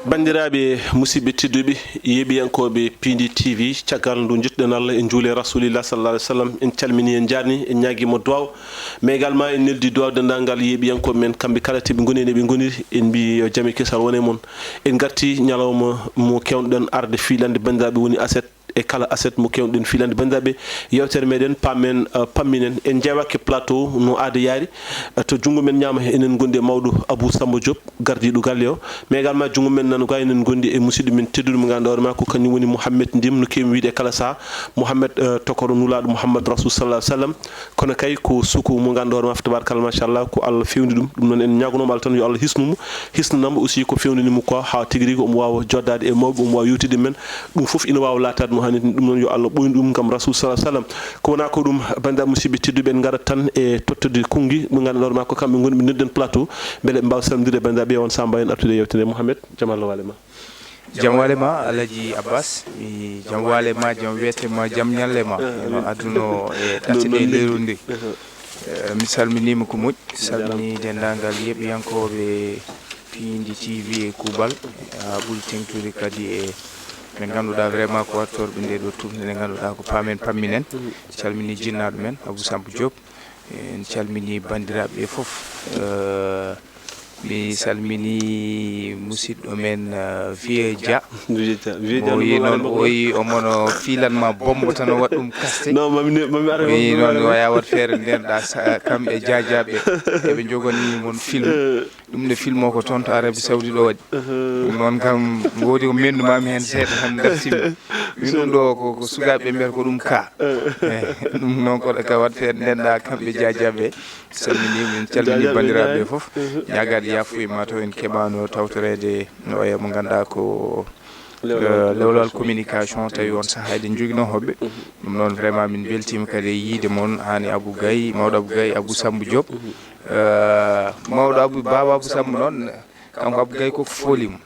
bandiraɓe musidɓe tedduɓe yeeɓiyankoɓe Pindi TV caggal ndu jiɗɗen Allah en juule rasulillah sallallahu alaihi wasallam en calmini en jarni en ñaguimo duwaw mais également en neldi duwaw dendagal yeeɓiyankoɓe men kamɓe kala teɓe goni ɓe goniri en mbi yo jaame kisal wone moon en garti ñalawma mo kewɗen arde filande bandiraɓe woni aset e kala aset mo kewɗen filande bandiraɓe yewtere meɗen pamen pamminen en jeewake plateau no aada yaari to junggo men ñama enen gondi e mawɗo Abou Samba Diop gardiɗo galle o mais également junggo men nano ga enen gondi e musidɗo men tedduɗo mo ganduɗa hoorema ko kañum woni Mouhamed Ndim no kewi wiide kala saaha Mouhamed tokoro nulaɗo Mouhammad Rasul sallallahu alaihi wasallam kono kay ko suku mo ganduɗa hoorema tabarakallah machallah ko Allah fewni ɗum noon en ñagonomo Allah tan yo Allah hisnumo hisnanamo aussi ko fewnanimo ko ha tigui rigui omo wawa joddade e mawɓe omo wawa yewtide men ɗum foof ina wawa latade no hani ɗum noon yo Allah ɓoyni ɗum gam Rasul sallallahu alaihi wasallam ko wona ko ɗum bandiraɓe musidɓe tedduɓe en garat tan e tottude kungui mo ganduɗa hoorema ko kamɓe goni ɓe nodden plateau beele ɓe mbawa salmodire bandiraɓe on samba en artude yewtere Mouhamed jaam Allah walema jam walema Alaji Abbas mi jam walema jam wetema jam ñallema no aduno e ɗateɗe lerude mi salminima ko moƴƴi salmini dendagal yeɓiyankoɓe Pindi TV e Koubal ha ɓuuri tengtude kadi e ɓe ganduɗa vraiment ko wattorɓe nde ɗo tumde nde ganduɗa ko pamen pamminen calmini jinnaɗo men Abou Samba Diop en calmini bandiraɓe foof mi salmini musidɗo men Vieux Dia o yi noon o yi omono filanma bombo tan o waɗa ɗum kaste mi noon waya wat feere ndenɗa kamɓe diadiaɓe eɓe jogani mon film ɗum nde film o ko toon to Arabie Saoudi ɗo waɗi ɗum noon kam woodi ko mendumami hen seeɗa tan dartimi min ɗum ɗo ko sukaɓe mbiyata ko ɗum ka ɗum noon koɗo ka wat feere ndenɗa kamɓe diadiaɓe salmini min calmini bandiraɓe foof ñagade yafuye mataw en keɓano tawtorede no e mo ganduɗa ko lewlal communication tawi on sahade joguino hoɓɓe ɗum noon vraiment min beltima kadi e yiide moon hani Abou Gaye mawɗo Abou Gaye Abou Samba Diop mawɗo baba Abou Samba noon kanko Abou Gaye koko folimo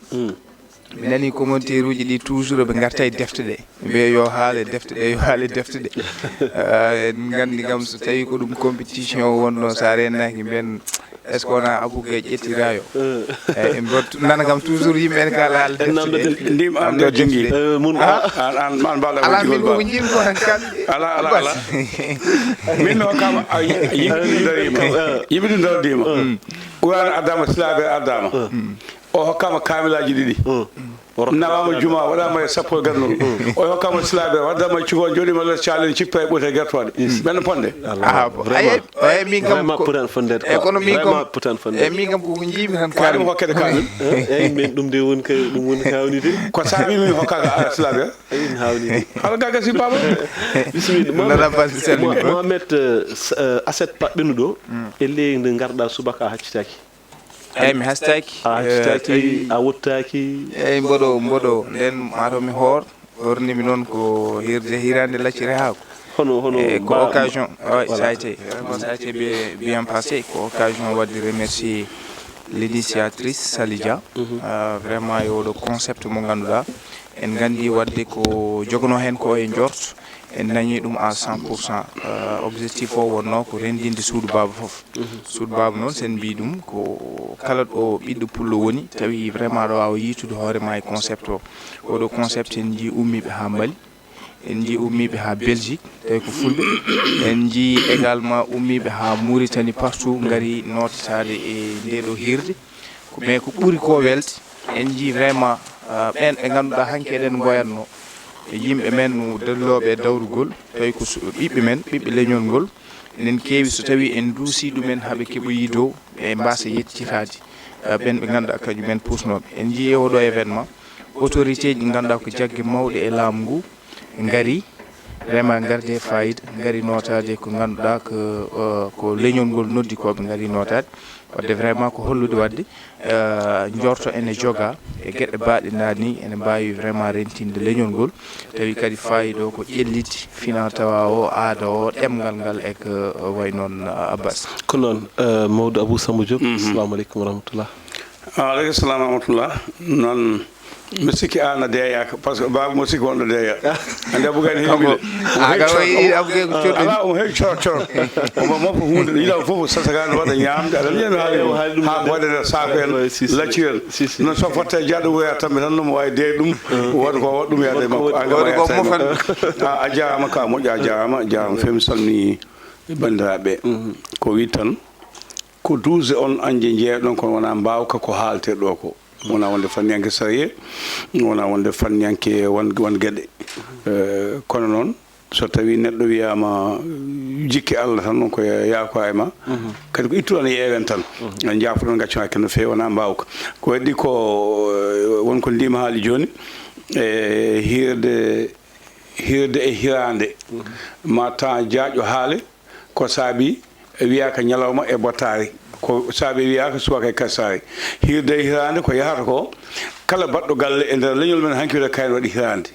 mi nani commentaire uji ɗi toujours ɓe garta e defte ɗe mbiya yo haale defte ɗe yo haale defte ɗe en gandi kam so tawi ko ɗum compétition wonno sa rennaki mbiyen est ce que wona Abou Gaye ƴettirayo eyyi nana kam toujours yimɓe en kala haala defte ɗe ndim amde jongui an man mbaɗa ala min ko jimi ko tan kamɓe ala min no kam yimɓe ɗum darodima Qur'an addama silaɓe addama o hokkama kamilaji ɗiɗi nawama juma waɗama e sappo e gandol o hokkama silaɓe waddama cugo joɗima less calen cippa e ɓote guertoɗe ɓenno ponde eyi min kam e kono min kam e min kam koko jiimi tan kaɗum hokkede kamil eyyi min ɗum de woni ɗum woni hawnide ko saabi min hokkaka ala silaɓe eyyi hawnide hala gaga si baba bisimilla Mohamed aset paɓɓeno ɗo e ley nde garɗa subaka haccitaki eyyi mi hastaki a wottaki eyyi mboɗo nden mataw mi hornimi noon ko hirande lacciri haako hono ko occasion ça a été bien passé ko occasion wadde remercier l'initiatrice Salidia vraiment e oɗo concept mo ganduɗa en gandi wadde ko jogono hen ko e jort en dañi ɗum à 100%. Objectif o wonno ko rendinde suudu baba foof suudu baba noon sen mbi ɗum ko kala ɗo ɓiɗɗo pullo woni tawi vraiment ɗo wawa yitude hoorema e concept o oɗo concept en jii ummiɓe ha Mali en jii ummiɓe ha Belgique tawi ko fulɓe en jii également ummiɓe ha Mauritanie partout gari notitade e ndeɗo hirde mais ko ɓuuri ko welde en jii vraiment ɓen ɓe ganduɗa hanki eɗen goyanno e yimɓe men dalloɓe dawrugol tawi ko ɓiɓɓe men ɓiɓɓe leñol ngol enen keewi so tawi en duusi ɗumen haaɓe keɓoyi dow e mbasa yettitade ɓen ɓe ganduɗa kañumen pusnoɓe en jii oɗo événement autorité ji ganduɗa ko jaggue mawɗe e laamu ngu gaari vraiment garde fayida gaari notade ko ganduɗa ko leñol ngol noddi koɓe gaari notade wadde vraiment ko hollude wadde jorto ene joga e gueɗe baɗe nani ene mbawi vraiment rentinde leñol ngol tawi kadi fayida o ko ƴelliti fina tawa o aada o ɗemgal ngal e ko way noon Abbas ko noon mawɗo Abou Samba Diop assalamu aleykum wa rahmatullah aleykum salam wa rahmatullah noon mi sikki an a deeyaka par ce que baba mo sikki wonɗo deeya ande bugani hemɓe ala omo heewi coro omo mofo hunde ɗo yiɗa fof sasagano waɗa ñamde aɗa yiyami haali ha waɗe nder saako en lacci en non so fotte jaɗo woya tamɓe tan nomo wawi deey ɗum waɗa ko waɗa ɗum yaade makko a jarama ka moƴƴa a jarama femi salmini bandiraɓe ko wi tan ko 12 on anje jeeɗon kono wona mbawka ko haalte ɗo ko wona wonde fanniyanke sariye wona wonde fanniyanke won gueɗe kono noon so tawi neɗɗo wiyama jikki Allah tan noon ko yaako e ma kadi ko ittuɗo ne yeewen tan jaafoɗon gaccumaki no fewi wona mbawka ko waɗi ko wonko ndima haali joni e hirde e hirande ma temps jaaƴo haale ko saabi wiyaka ñalawma e bottari ko saabi wiyaka subaka e kasari hirde e hirande ko yahata ko kala baɗɗo galle e nder leñol men hanki wiyete kayne waɗi hirande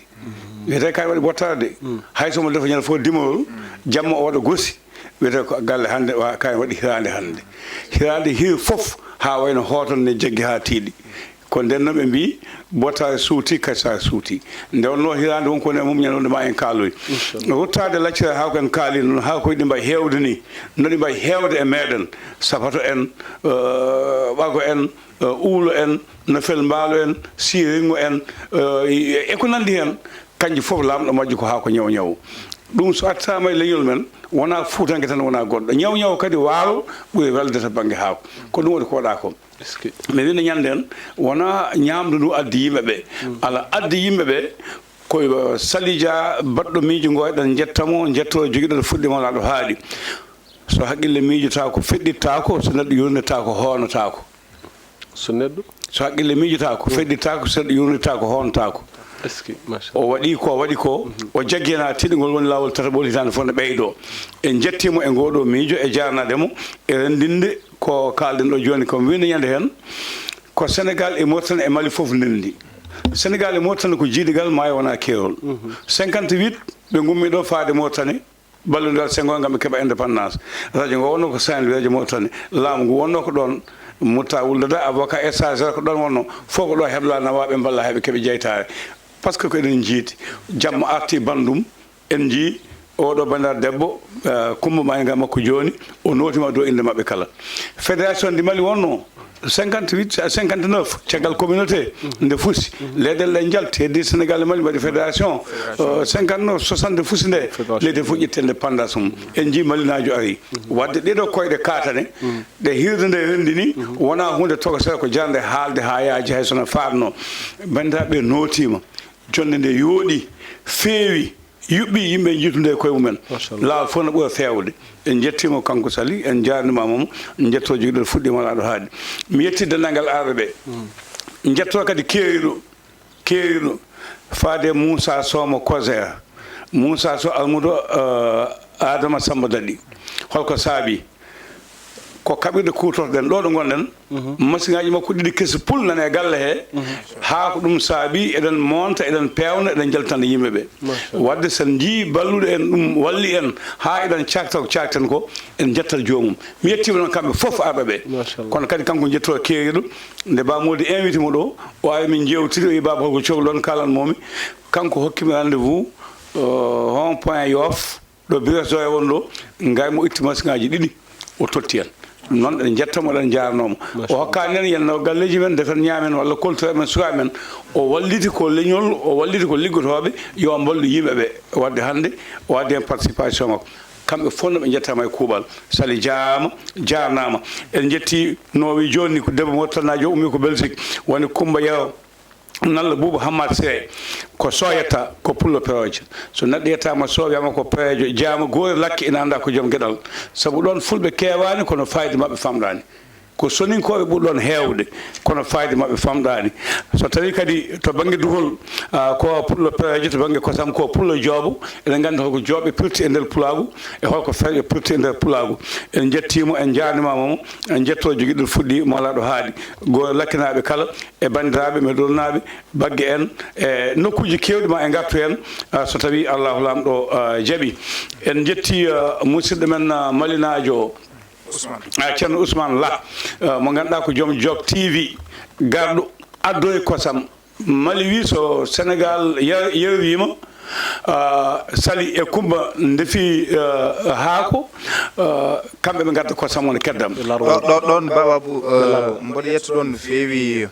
wiyete kayne waɗi bottade hay somo defa ñande fof dimorol jamma o waɗa gosi wiyete ko galle hande kayne waɗi hirande hir fof ha wayno hoton ne jaggi ha tiiɗi ko nden noon ɓe mbi bottare suuti kasare suuti nde wonno hirande wonko ne mum ñande ma en kaaloy ruttade laccire ha ko en kaali noon ha koye ɗi mbayi hewde ni no ɗi mbayi hewde e meɗen sapato en ɓago en uulo en no fel mbaalo en siringo en e ko nandi hen kanƴi fof lamɗo majji ko ha ko ñaw ɗum so attama e leñol men wona fuutanke tan wona goɗɗo ñaw kadi waalo ɓuuri welde to banggue haako ko ɗum waɗi ko waɗa ko mi wino ñande en wona ñamdu ndu addi yimɓeɓe ala addi yimɓeɓe ko salija baɗɗo miijo ngo eɗen jettamo jetto joguiɗo to fuɗɗima wona ɗo haaɗi so haqqille miijotako feɗɗittako so neɗɗo yurnitako hoonotako so haqqille miijotako feɗɗittako so neɗɗo yurnitako hoonotako o waɗi ko o jaggena tiɗigol woni lawol tataɓol hitande fof ne ɓeyɗo en jettimo e ngoɗo miijo e jarnademo e rendinde ko kalɗen ɗo joni ko wino ñande hen ko Sénégal e Mauritanie e Mali fof ndendi Sénégal e Mauritanie ko jiidigal maayo wona keerol 58 ɓe gummi ɗo faade Mauritanie ballodiral Senghor gam ɓe keeɓa indépendance radio ngo wonno ko Saint-Louis radio Mauritanie laamu ngu wonno ko ɗon mutta wuldada avocat étranger ko ɗon wonno fof ko ɗo hebla nawaɓe balla heɓe keeɓe jeytare par ce que ko eɗen jiiti jamma arti bandum en jii oɗo bandar debbo Coumba Mayiga makko joni o notima dow inde mabɓe kala fédération ndi Mali wonno 58 59 caggal communauté nde fusi leyɗele ɗe jalti heddi Sénégal e Mali waɗi fédération 59 60 fusi nde leydi fof ƴetti indépendance mum en jii malinajo ari wadde ɗeɗo koyɗe katane ɗe hirde nde rendini wona hunde tokosere ko jarde haalde ha yaaji hay sono farno bandiraɓe notima jonde nde yooɗi feewi yuɓɓi yimɓe jiitude e koye mumen laawol fof no ɓuura fewde en jettimo kanko Sali en jarnimamamo jetto joguiɗo fuɗɗima wona ɗo haaɗi mi yetti dendagal arɓe ɓe jetto kadi keeriɗo faade Moussa Somo Koser Moussa So almudo Adama Samba Daɗi holko saabi ko kaɓirɗe kutorɗen ɗo ɗo gonɗen machine ngaji makko ɗiɗi kesi pulnane e galle he ha ko ɗum saabi eɗen monta eɗen pewna eɗen jaltande yimɓeɓe wadde sen jii balluɗo en ɗum walli en ha eɗen cakta ko cakten ko en jettat jomum mi yettima noon kamɓe foof arɓeɓe kono kadi kanko jetto keeriɗo nde bamodi invité mo ɗo o ari min jewtidi o wi baba holko cohli ɗon kalanmomi kanko hokkimi rendez-vous rond point Yoff ɗo bureau e won ɗo gay mo itti machine ngaji ɗiɗi o totti en noon ɗen jettamo ɗen jarnomo o hokkani en yenno galleji men defen ñamen walla colture men suka men o walliti ko leñol o walliti ko liggotoɓe yo mballu yimɓeɓe wadde hande o wadde hen participation makko kamɓe fof no ɓe jettama e kuuɓal Sali jarnama en jetti no wi joni ko debbo mottanajo ummi ko Belgique woni Coumba Yaw nalla Boubou Hamad Seye ko soyetta ko pullo peroje so neɗɗo yettama soowiyama ko perojo jaama goori lakki ina anda ko joom gueɗal saabu ɗon fulɓe kewani kono fayida mabɓe famɗani ko soninkoɓe ɓurɗon hewde kono fayida mabɓe famɗani so tawi kadi to banggue duhol ko pullo peroje to banggue kosam ko pullo jooɓo eɗen gandi holko jooɓe pirti e nder pulagu e holko feƴe pirti e nder pulagu en jettimo en jarnimamamo en jetto joguiɗo fuɗɗi mo ala ɗo haaɗi goori lakkinaɓe kala e bandiraɓe meɗolnaɓe baggue en e nokkuji kewɗi ma e gartu hen so tawi Allahu lamɗo jaaɓi en jetti musidɗo men malinajo ceerno Ousmane La mo ganduɗa ko joom Jok TV garɗo addoye kosam Mali wi so Sénégal yewima sali e kumba ndefi haako kamɓe ɓe gadda ko samone keddam ɗon bababou mboɗo yetto ɗon no feewi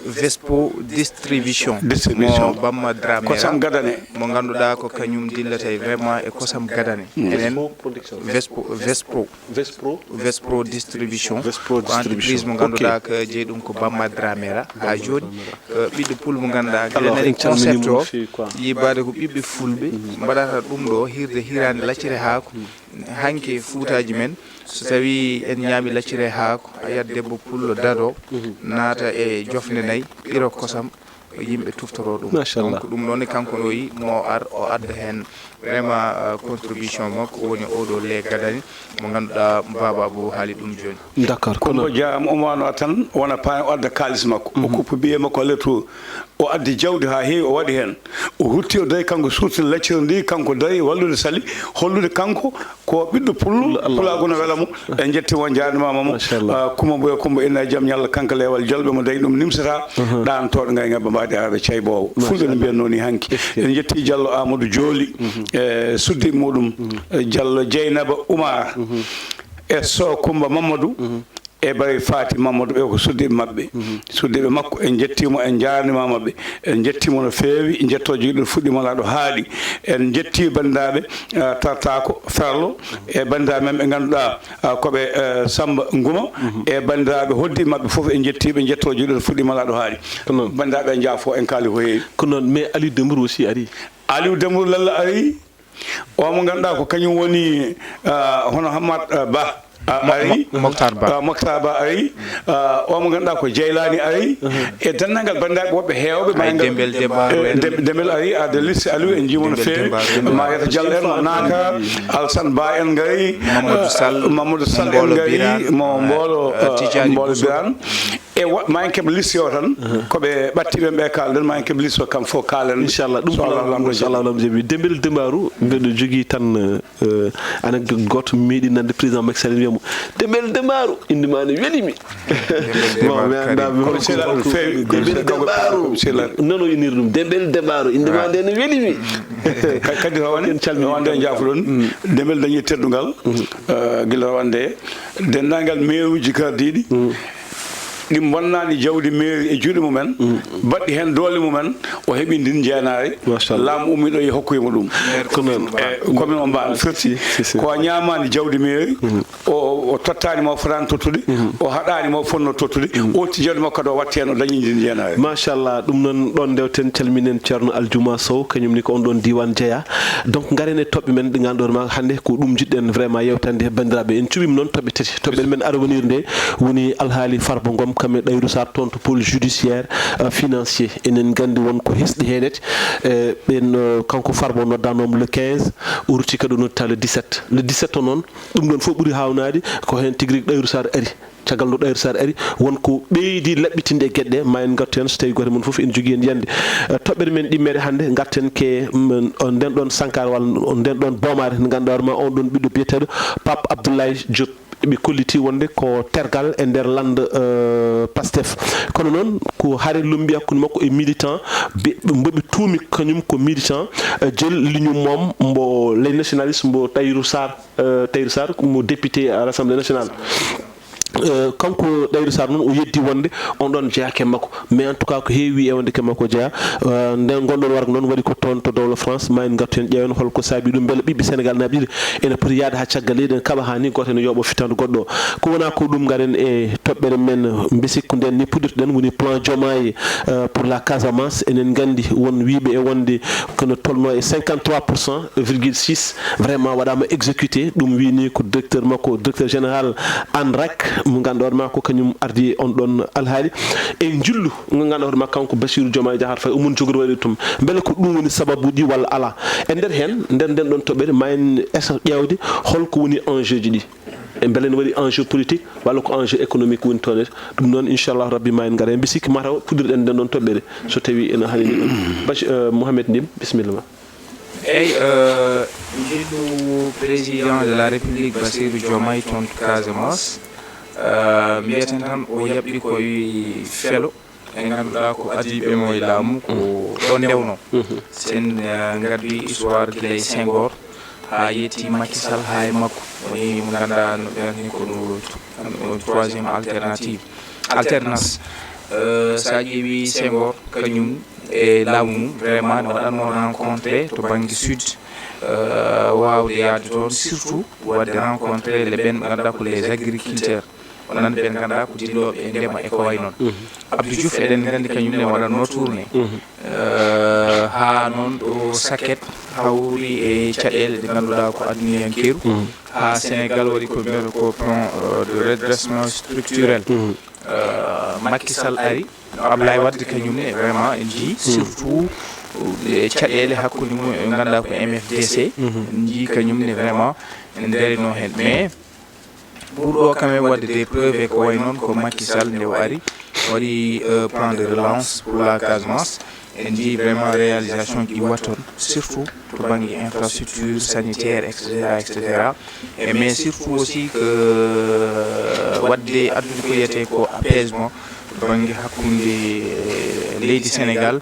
Vespo distribution mo Bamma Dramé kosam gadane mo ganduɗa ko kañum dillata vraiment e kosam gadane enen Vespro distribution ko entreprise mo ganduɗa ko jeeyi ɗum ko Bamma Dramé ha joni ɓiɗɗo pul mo ganduɗa gueɗe concept o yibade ko ɓiɓɓe fulɓe mbaɗata ɗum ɗo hirde hirande laccire haako hanke fuutaji men so tawi en ñaami laccire haako a yiyat debbo pullo dado naata e jofne nayyi ɓiro kosam yimɓe tuftoro ɗum donc ɗum ɗon kanko no yi mo o adda hen vraiment contribution makko woni oɗo le gadani mo ganduɗa bababou haali ɗum joni d'accord kono jaam omano tan wona paani o adda kalis makko o kuppu biye makko letto o addi jawdi ha heewi o waɗi hen o hutti o dayi kanko surtini laccire ndi kanko dayi wallude sali hollude kanko ko ɓiɗɗo pulago no weela mo en jettimo jaadimamamo kuma boyo kumba ina e jaam ñalla kanko lewal jolɓe mo dayi ɗum nimsata ɗantoɗo ngay ngabba mbaɗi araɓe ceybowo fulɓe no mbiyanno ni hanki en jetti Diallo Amadou Jooli e suddi muɗum Diallo Dieynaba Oumar e So Kumba Mamadou e Bari Fati Mamadou ɓe ko suddiɓe mabɓe suddiɓe makko en jettimo en jarnima mabɓe en jettimo no feewi jetto joguiɗo fuɗɗimala ɗo haaɗi en jetti bandiraɓe tartako Ferlo e bandiraɓe men ɓe ganduɗa koɓe Samba Nguma e bandiraɓe hoddi mabɓe foof en jettiɓe jetto joguiɗo fuɗɗimala ɗo haaɗi bandiraɓe jaafo en kaali ko heewi ko noon mais Aliou Dembourou aussi ari Aliou Dembourou lalla ari o mo ganduɗa ko kañum woni hono Hammat Ba ari Mokhtar Ba ari o mo ganduɗa ko Jeylani ari e dennagal bandiraɓe woɓɓe heewɓe Dembel ari ade liste Aliou en jimono feewi Mariata Diallo en naaka Alassane Ba en gari Mamadou Sall en gari mo Mbolo Birane e ma en keɓa liste o tan koɓe ɓattiɓe ɓe kalden ma en keɓa liste o kam fof kalen inchallah ɗum inchallah lam jeebi Dembel Dembarou mbeɗo jogui tan anecdote goto meeɗi nande président Macky Sall wiyamo Dembel Dembarou indema ne welimi bon mi andami Dembel Dembarou nono inir ɗum Dembel Dembarou indema nde ne welimi kadi rawande jaafuɗon Dembel dañi teddugal guila rawande dendagal mairuji kardiɗi ɗi bonnani jawdi mairie e juuɗe mumen baɗɗi hen doole mumen o heeɓi ndin jeenari laamu ummiɗo e hokkuyimo ɗum commune o mbaɗo firti ko ñamani jawdi mairie o tottani mo fotani tottude o haɗani mo fonno tottude otti jawdi makko kadi o watti hen o dañi ndin jeenari machallah ɗum noon ɗon ndewten calminen ceerno Aldiouma Sow kañum ni ko on ɗon diwan jeeya donc garen e toɓɓe men ɗi ganduɗon ma hannde ko ɗum jiɗɗen vraiment yewtande bandiraɓe en cuɓima noon toɓɓe tati toɓɓe men arovenir nde woni alhaali Farba Ngom kamɓe ɗayru sar toon to pôle judiciaire financier enen gandi wonko hesɗi heɗet ɓen kanko Farba noddanoma le 15 o rutti kadi o noddata le 17 o noon ɗum ɗon fof ɓuuri hawnade ko hen tigui rigui ɗayru sar ari caggal no ɗayru sar ari wonko ɓeydi laɓɓitinde gueɗe ma en gartu hen so tawi goto men foof en jogui hen yiyande toɓɓere men ɗimmere hannde garten ke nden ɗon sankar walla nden ɗon boomare nde ganduɗa ma on ɗon ɓiɗɗo biyeteɗo Pape Abdoulaye Diop ɓe kolliti wonde ko tergal e nder lande Pastef kono noon ko haare lombi hakkude makko e militant mboɓe tuumi kañum ko militant jeel lignum mom mbo les nationalistes mbo Tahirou Sarr mo député à l'Assemblée nationale kanko Tahirou Sarr noon o yeddi wonde on ɗon jeeyake makko mais en tout cas ko heewi ewde ke makko jeeya nden gonɗon warga noon waɗi ko toon to dowle France ma en gartu hen ƴeewen holko saabi ɗum beele ɓiɓɓe Sénégal naaɓe ɗiɗi ene poti yaade ha caggal leydi en kaɓa ha ni goto ene yooɓo fittande goɗɗo ko wona ko ɗum garen e toɓɓere men besikko nden ni puɗɗirɗen woni plan Diomaye pour la Casamance enen gandi won wiiɓe e wonde kono tolno e 53,6 vraiment waɗama exécuté ɗum wini ko directeur makko directeur général ANRAC mo ganduɗa hoorema ko kañum ardi on ɗon alhaali e jullu mo ganduɗa hoorema kanko Bassirou Diomaye Diakhar Faye omon jogori waɗi tum beele ko ɗum woni sababuji walla ala e nder hen nden ɗon toɓɓere ma en esa ƴewde holko woni enjeu ji ɗi e beele ne waɗi enjeu politique walla ko enjeu économique woni toon ɗum noon inchallahu rabbi ma en gara en bisikki mataw puɗɗirɗen nden ɗon toɓɓere so tawi ene haalini ɗum Mouhamed Ndim bisimilla ma eyyi jiɗɗo président de la république Bassirou Diomaye toon to Casamance mbiyeten tan o yaɓɓi koye felo e ganduɗa ko adiɓe mo e laamu ko ɗo ndewno sen gaddi histoire guila e Senghor ha yetti Macky Sall ha e makko woni mo ganduɗa no ɓerni ko no troisiéme alternance sa ƴeewi Senghor kañum e laamu mum vraiment ne waɗanno rencontré to banggue sud wawde yaade toon surtout wadde rencontré le ɓen ɓe ganduɗa ko les agriculteurs wonande ɓen ganduɗa ko dilloɓe e ndema e ko way noon Abdou Diouf eɗen gandi kañum ne waɗanno tourné ha noon ɗo Saket hawri e caɗele ɗe ganduɗa ko aduniyankeru ha Sénégal waɗi ko mbiyata ko plan de redressement structurel Macky Sall ari Ablaye Wade kañum ne vraiment en jii surtout e caɗele hakkude mum e ganduɗa ko MFDC en jii kañum ne vraiment en darino hen mais ɓurɗo quand même wadde des preuves e ko way noon ko Macky Sall nde o ari waɗi plan de relance pour la Casamance en jii vraiment réalisation ji watton surtout to banggue infrastructure sanitaire etc et mais surtout aussi que wadde addude ko yiyete ko apaisement to banggue hakkude leydi Sénégal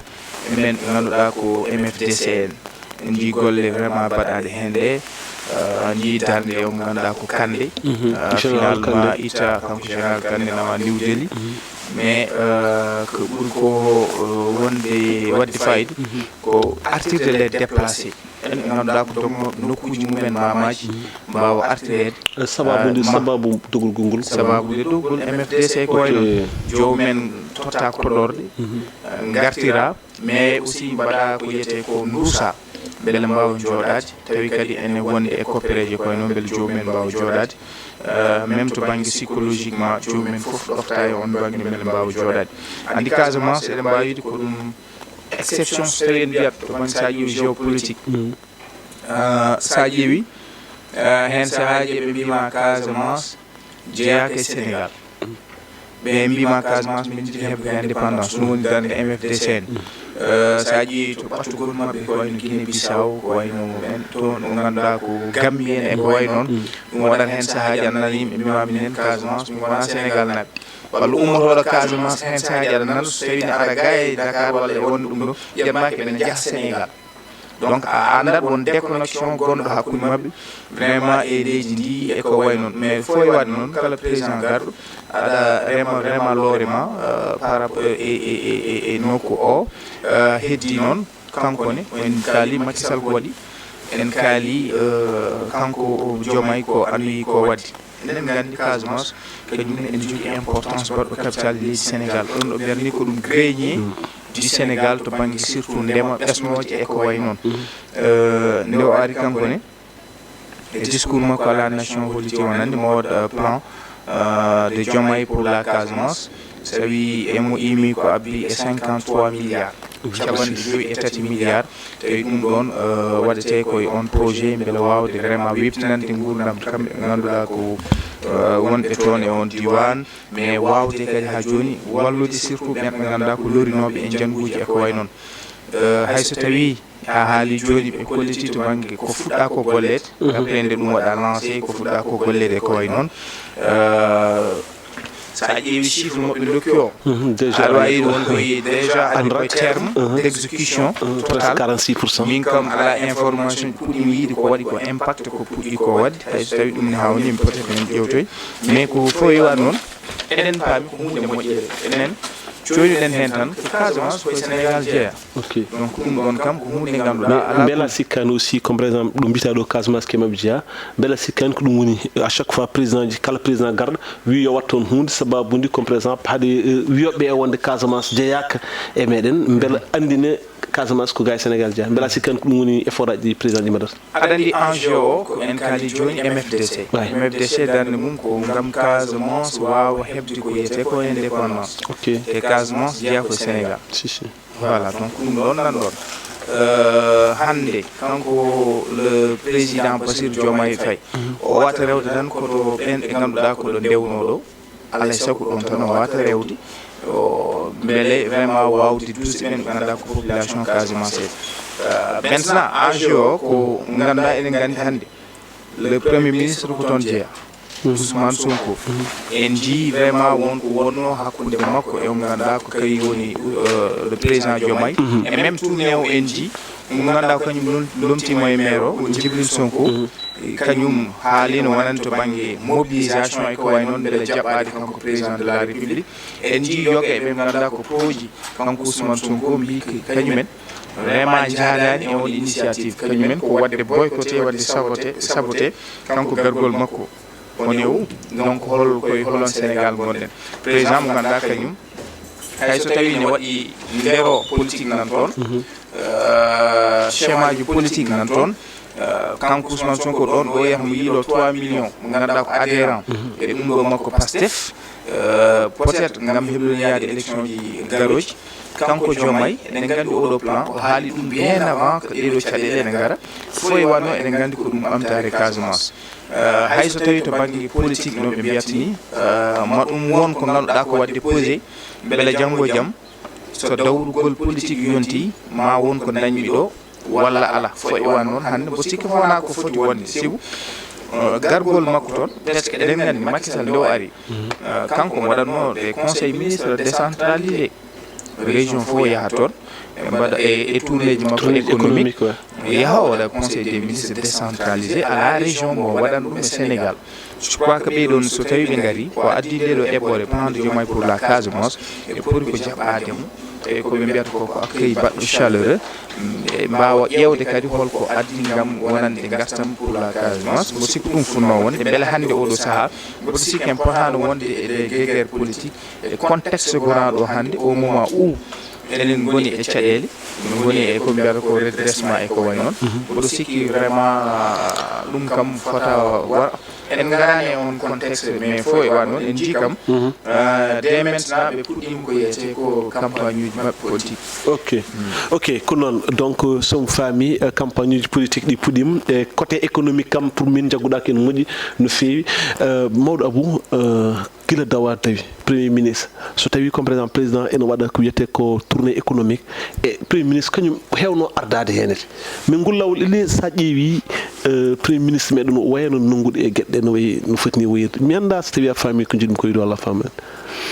e men ɓe ganduɗa ko MFDC en jii golle vraiment baɗaɗe hen ɗe jii darde o mo ganduɗa ko Kandé finalement ita kanko général Kandé nawa New Delhi mais ko ɓuri ko wadde fayida ko artirde les déplacés en ɓe ganduɗa ko dongoɓe nokkuji mumen mamaji mbawa artirede sababu dogol sababude dogol MFDC ko way noon jomumen totta koɗorde gartira mais aussi mbaɗa ko yiyete ko nduusa beele mbawa jooɗade tawi kadi ene wonde e coppereje koye noon beele jomumen mbawa jooɗade même to banggue psychologiquement jomumen foof ɗofta e on banggue beele mbawa jooɗade andi Casamance eɗen mbawi wiide ko ɗum exception so tawi en mbiyat to banggue sa ƴeewi géopolitique sa ƴeewi hen sahaji ɓe mbima Casamance jeeyaka e Sénégal ɓe mbima Casamance min jiɗi heɓde indépendance ɗum woni darde MFDC en sa ƴeewi to ɓattugol mabɓe ko wayno Guinée Bissau ko wayno en toon ɗo ganduɗa ko Gambie en e ko way noon ɗum waɗat hen sahaji aɗa nana yimɓe mbima min hen Casamance min wona Sénégal naɓe walla ummotoɗo Casamance hen sahaji aɗa nana so tawi ne ara ga e Dakar walla e wonde ɗum ɗo ƴammaki ɓene jaaha Sénégal donc a andat won déconnexion gonɗo hakkude mabɓe vraiment e leydi ndi e ko way noon mais foy wadde noon kala président garɗo aɗa rema loorema par rapport e nokku o heddi noon kankone en kaali Macky Sall ko waɗi en kaali kanko Diomaye ko annoyi ko waddi enen gandi Casamance kañum ene jogui importance baɗɗo capital leydi Sénégal ɗon ɗo ɓerni ko ɗum grenier du Sénégal to banggue surtout ndema ɓesnoje e ko way noon nde o ari kankone e discours makko à la nation holliti wonande mo waɗa plan de Diomaye pour la Casamance sawi emo imi ko abbi e 53 milliards caɓanɗe joyi e tati milliards tawi ɗum ɗon waɗete koye on projet beele wawde vraiment webtinande gurdam kamɓe ɓe ganduɗa ko wonɓe toon e on diwan mais wawde kadi ha joni wallude surtout ɓen ɓe ganduɗa ko lorinoɓe e jangguji e ko way noon hayso tawi a haali joni ɓe kolliti to banggue ko fuɗɗa ko gollede après nde ɗum waɗa lancé ko fuɗɗa ko gollede e ko way noon sa ƴeewi chiffre moɓe dokki o aɗa wawi won koye déjà andi koye terme d' exécution total 46%. min kam ala information puɗɗimi yiide ko waɗi ko impact ko puɗɗi ko wadde hayso tawi ɗum ne hawnimi peut être en ƴewtoy mais ko foyi waɗ noon eɗen paami ko hunde moƴƴere enen coyniɗen hen tan ko Casamance koye Sénégal jeeya donc ɗum ɗon kam ko hunde ganduɗa beela sikkani aussi comme par exemple ɗum mbiyata ɗo Casamance ke mabɓe jeeya beela sikkani ko ɗum woni à chaque fois président ji kala président garɗo wi yo wat toon hunde sababude comme par exemple haade wiyoɓe e wonde Casamance jeeyaka e meɗen beela andine Casamance ko ga e Sénégal jeeya beela sikkani ko ɗum woni effort aji ɗi président ji mbaɗata aɗa andi enjeu o ko en kaali joni MFDC MFDC darde mum ko gam Casamance wawa heɓde ko yiyete ko indépendance e Casamance jeeya ko Sénégal voilà donc ɗum ɗon nan ɗon hande kanko le président Bassirou Diomaye Faye o wata rewde tan koto ɓen ɓe ganduɗa koɗo ndewnoɗo alay sago ɗon tan o wata rewde beele vraiment wawde dusde ɓen ɓe ganduɗa ko population Casamance maintenant enjeu o ko ganduɗa eɗen gandi hande le premier ministre ko toon jeeya Ousmane Sonko en ji vraiment wonko wonno hakkunde makko e mo ganduɗa ko kay woni le président Diomaye et même tourné o en ji mo ganduɗa ko kañum lomtimo e maire o woni Djibril Sonko kañum haali no wonani to banggue mobilisation e ko way noon beele jaɓɓade kanko président de la république en ji yoga ɓe ganduɗa ko pooji kanko Ousmane Sonko mbi kañumen vraiment jaarani e on initiative kañumen ko wadde boycotté wadde saboté kanko gargol makko on ew donc holon Sénégal gonɗen président mo ganduɗa kañum hay so tawi ne waɗi ndero politique nan toon schéma ji politique nan toon kanko Ousmane Sonko ɗon ɗo yaha mo yiilo 3 millions mo ganduɗa ko adhérent e ɗum ɗo makko Pastef peut être ngam heɓloyade élection ji garoji kanko Diomaye eɗen gandi oɗo plan o haali ɗum bien avant que ɗeɗo caɗele ene gara fo e wanno eɗen gandi ko ɗum ɓamtare Casamance hay so tawi to banggue politique no ɓe mbiyata ni ma ɗum won ko ganduɗa ko wadde posé beele janggo jaam so dawrugol politique yonti ma won ko dañmi ɗo walla ala fo e wan noon hande bo sikki wona ko foti wonde sibu gargol makko toon presque eɗen gandi Macky Sall nde o ari kanko mo waɗatno des conseil ministre décentralisé région fo yaha toon mbaɗa e tourné ji makko économique yaha o waɗa conseil des ministres décentralisé à la région mo waɗan ɗum e Sénégal je crois que ɓeɗon so tawi ɓe gari ko addi ndeɗo eɓɓore plan de Diomaye pour la Casamance e poti ko jaɓɓademo e koɓe mbiyata ko accueil baɗɗo chaleureux e mbawa ƴewde kadi holko addi gam wonande gartam pour la Casamance mo sikku ɗum funno wonde beele hande oɗo saaha mboɗo sikki en potano wonde e guerre politique e contexte gonaɗo hande au moment où enen goni e caɗele min goni e ko mbiyata ko redressement e ko way noon mboɗo sikki vraiment ɗum kam fota wara en garani e on contexte mais fo e wa noon en jii kam dès maintenant ɓe puɗɗima ko yeyete ko campagne uji mabɓe politique ok ko noon donc somo faami campagne uji politique ɗi puɗɗima e côté économique kam pour min jagguɗa ken moƴƴi no feewi mawɗo Abou gila dawa tawi premier ministre so tawi comme par exemple président ene waɗa ko wiyete ko tournée économique e premier ministre kañum hewno ardade henete min ngol lawol ele sa ƴeewi premier ministre meɗen o wayno nanngude e gueɗɗe no wayi no foti ni wayirde mi anda so tawi a faami ko jiɗmi koyɗo Allah famen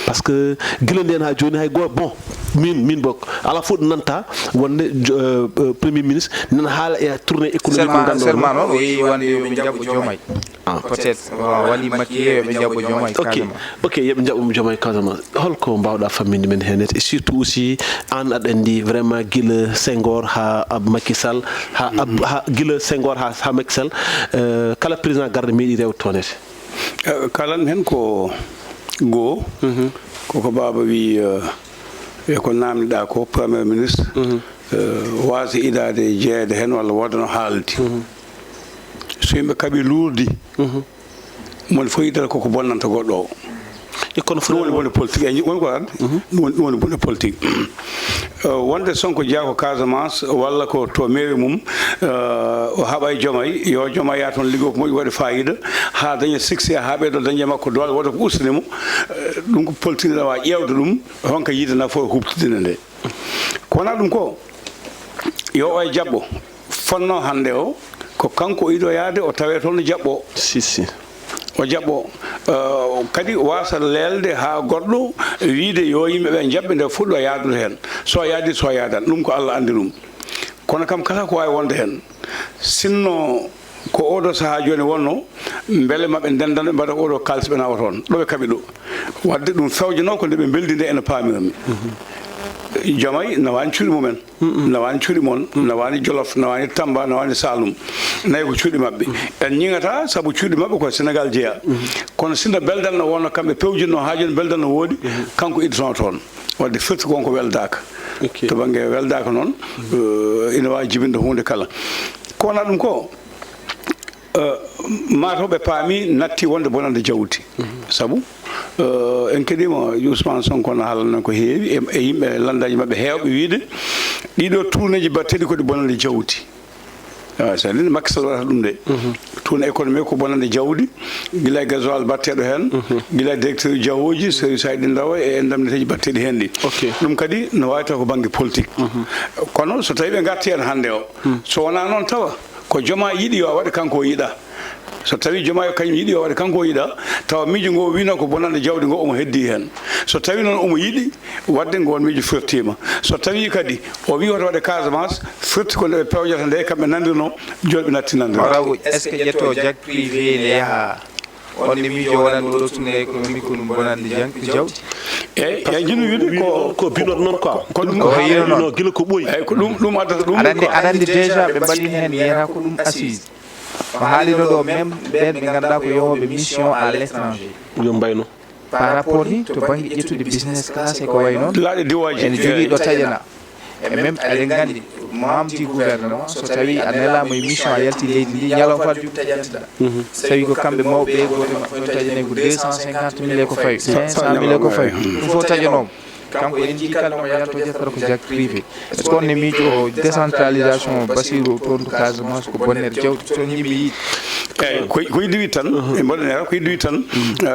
par ce que gila nden ha joni hay goto bon min bok ala fof ɗo nanta wonde premier ministre nana haala e tournée économique ko ganduɗa seulement noon o yeehi wonde yoɓe jabbo Diomaye peut être wali makki yoɓe jabbo Diomaye ok yoɓe jabbo Diomaye Casamance holko mbawɗa famminde men henete et surtout aussi an aɗa andi vraiment guila Senghor ha Macky Sall ha guila Senghor ha Macky Sall kala président garde meeɗi rewde tonete kalan hen ko goo koko baba wi e ko namdiɗa ko premier ministre wasa idade jeeyde hen walla wodano haaldi so yimɓe kaaɓi luurdi moni fof yidata koko bonnanta goɗɗo o e kono ɗum woni bonde politique e woni ko an ɗum woni bonde politique wonde Sonko jeeya ko Casamance walla ko to mairie mum o haɓa e Diomaye yo Diomaye yaa toon liggo ko moƴƴi waɗi fayida ha daña succès ha ɓeydo dañe makko doole woto ko ustinimo ɗum ko politique ne wawa ƴewde ɗum honka yidana fof e hubtidine nde kowona ɗum ko yo o e jaɓɓo fonno hande o ko kanko o yiɗo yaade o tawe toon no jaɓɓo si o jaɓɓo kadi wasa leelde ha goɗɗo wiide yo yimɓeɓe jaɓɓe nde fuɗɗo yaadude hen so yaadi so yaadan ɗum ko Allah andi ɗum kono kam kala ko wawi wonde hen sinno ko oɗo saaha joni wonno beele maɓe ndendano ɓe mbaɗa oɗo kalis ɓe nawa toon ɗo ɓe kaaɓi ɗo wadde ɗum fewjano ko nde ɓe beldi nde ene paamirami Diomaye nawani cuuɗi mumen nawani cuuɗi moon nawani Jolof nawani Tamba nawani Saloum nayi ko cuuɗi mabɓe en ñingata saabu cuuɗi mabɓe ko Sénégal jeeya kono sinno beldal no wonno kamɓe pewjinno ha joni beldal no woodi kanko iddotono toon wadde firti konko weldaka to banggue weldaka noon ina wawi jibinde hunde kala ko wona ɗum ko mataw ɓe paami natti wonde bonande jawdi saabu en keɗima Ousmane Sonko no haalanno ko heewi e yimɓe landaji mabɓe hewɓe wiide ɗiɗo tourné ji batteɗi koɗi bonande jawdi so nini Macky Sall waɗata ɗum de tourné économique ko bonande jawdi guila gasoil batteɗo hen guila directeur jawoji service aji ɗi ndawa e indemnité ji batteɗi hen ɗi ɗum kadi no wawi taw ko banggue politique kono so tawi ɓe garti hen hande o so wona noon tawa ko Diomaye yiiɗi yo waɗa kanko o yiiɗa so tawi jomayo kañum yiɗi o waɗa kanko yiɗa tawa miijo ngo wino ko bonande jawdi ngo omo heddi hen so tawi noon omo yiɗi wadde ngol miijo firtima so tawi kadi o wi woto waɗe Casamance firti ko nde pewjata nde kamɓe nandirno joni ɓe natti nandirno est ce que ƴetto jag privé le yaha on miijo wonande oɗo tourné économique ko ɗum bonande jawdi eyyi jinno wiide ko binot noon quoi ko ɗum ko yino gila ko ɓooyi eyyi ko ɗum addata ɗum aɗandi déjà ɓe mbaɗini hen yiyata ko ɗum assise o haalino ɗo même ɓen ɓe ganduɗa ko yowoɓe mission à l' étranger yo mbayno par rapport ni to banggue ƴettude business class e ko way noon laaɗe diwaji ene jogui ɗo taƴana e même eɗen gandi mamdi gouvernement so tawi a nelama e mission a yalti leydi ndi ñalawma fat jum taƴanteɗa so tawi ko kamɓe mawɓe goto maɓɓe taƴane ko 250 000 e ko fawi 500 000 e ko fawi ɗum fof taƴanoma kanko en jii kala mo yalto jettata ko jag privé est ce que on ne miijo o décentralisation Bassirou toon to Casamance ko bonnere jawdi toon yimɓe yiiɗi eyyi ko yiɗi wi tan e mbaɗanera ko yiɗi wi tan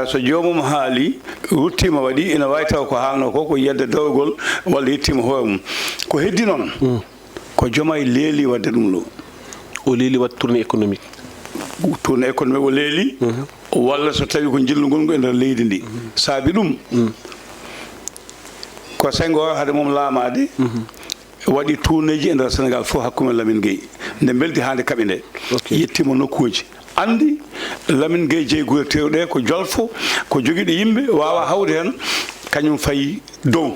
so joomum haali ruttima waɗi ina wawi taw ko haalno ko yedde dawgol walla yettima hoore mum ko heddi noon ko jooma leeli wadde ɗum ɗo o leeli wadde tourné économique o leeli walla so tawi ko jillugol ngo e nder leydi ndi saabi ɗum ko Senghor hade mum laamade waɗi tournéji e nder Sénégal fof hakkude Lamine Gueye nde beldi hande kaɓe nde yettima nokkuji andi Lamine Gueye jeeyi gure tewɗe ko jolfo ko joguiɗo yimɓe wawa hawde hen kañum fayi dow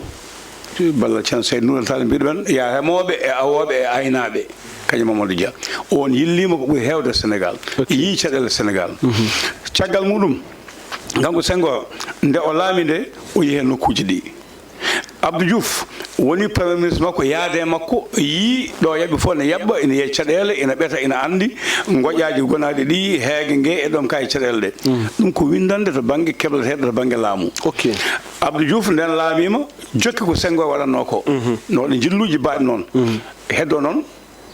balla ceerno Seydou Nourel Tall mbiɗo men ya remoɓe e awoɓe e aynaɓe kañum Mamadou Dia on yillima ko ɓuuri hewde Sénégal yii caɗele Sénégal caggal muɗum kanko Senghor nde o laami nde o yeehi hen nokkuji ɗi Abdou Diouf woni premier ministre makko yaade makko yi ɗo yaɓi fof ne yaɓɓa ina yiya caɗele ina ɓeta ina andi goƴaji gonaɗi ɗi heege nge e ɗon kay caɗele ɗe ɗum ko windande to banggue kebleteɗo to banggue laamu Abdou Diouf nden laamima jokki ko Senghor waɗanno ko no waɗi jilluji mbaɗi noon heddo noon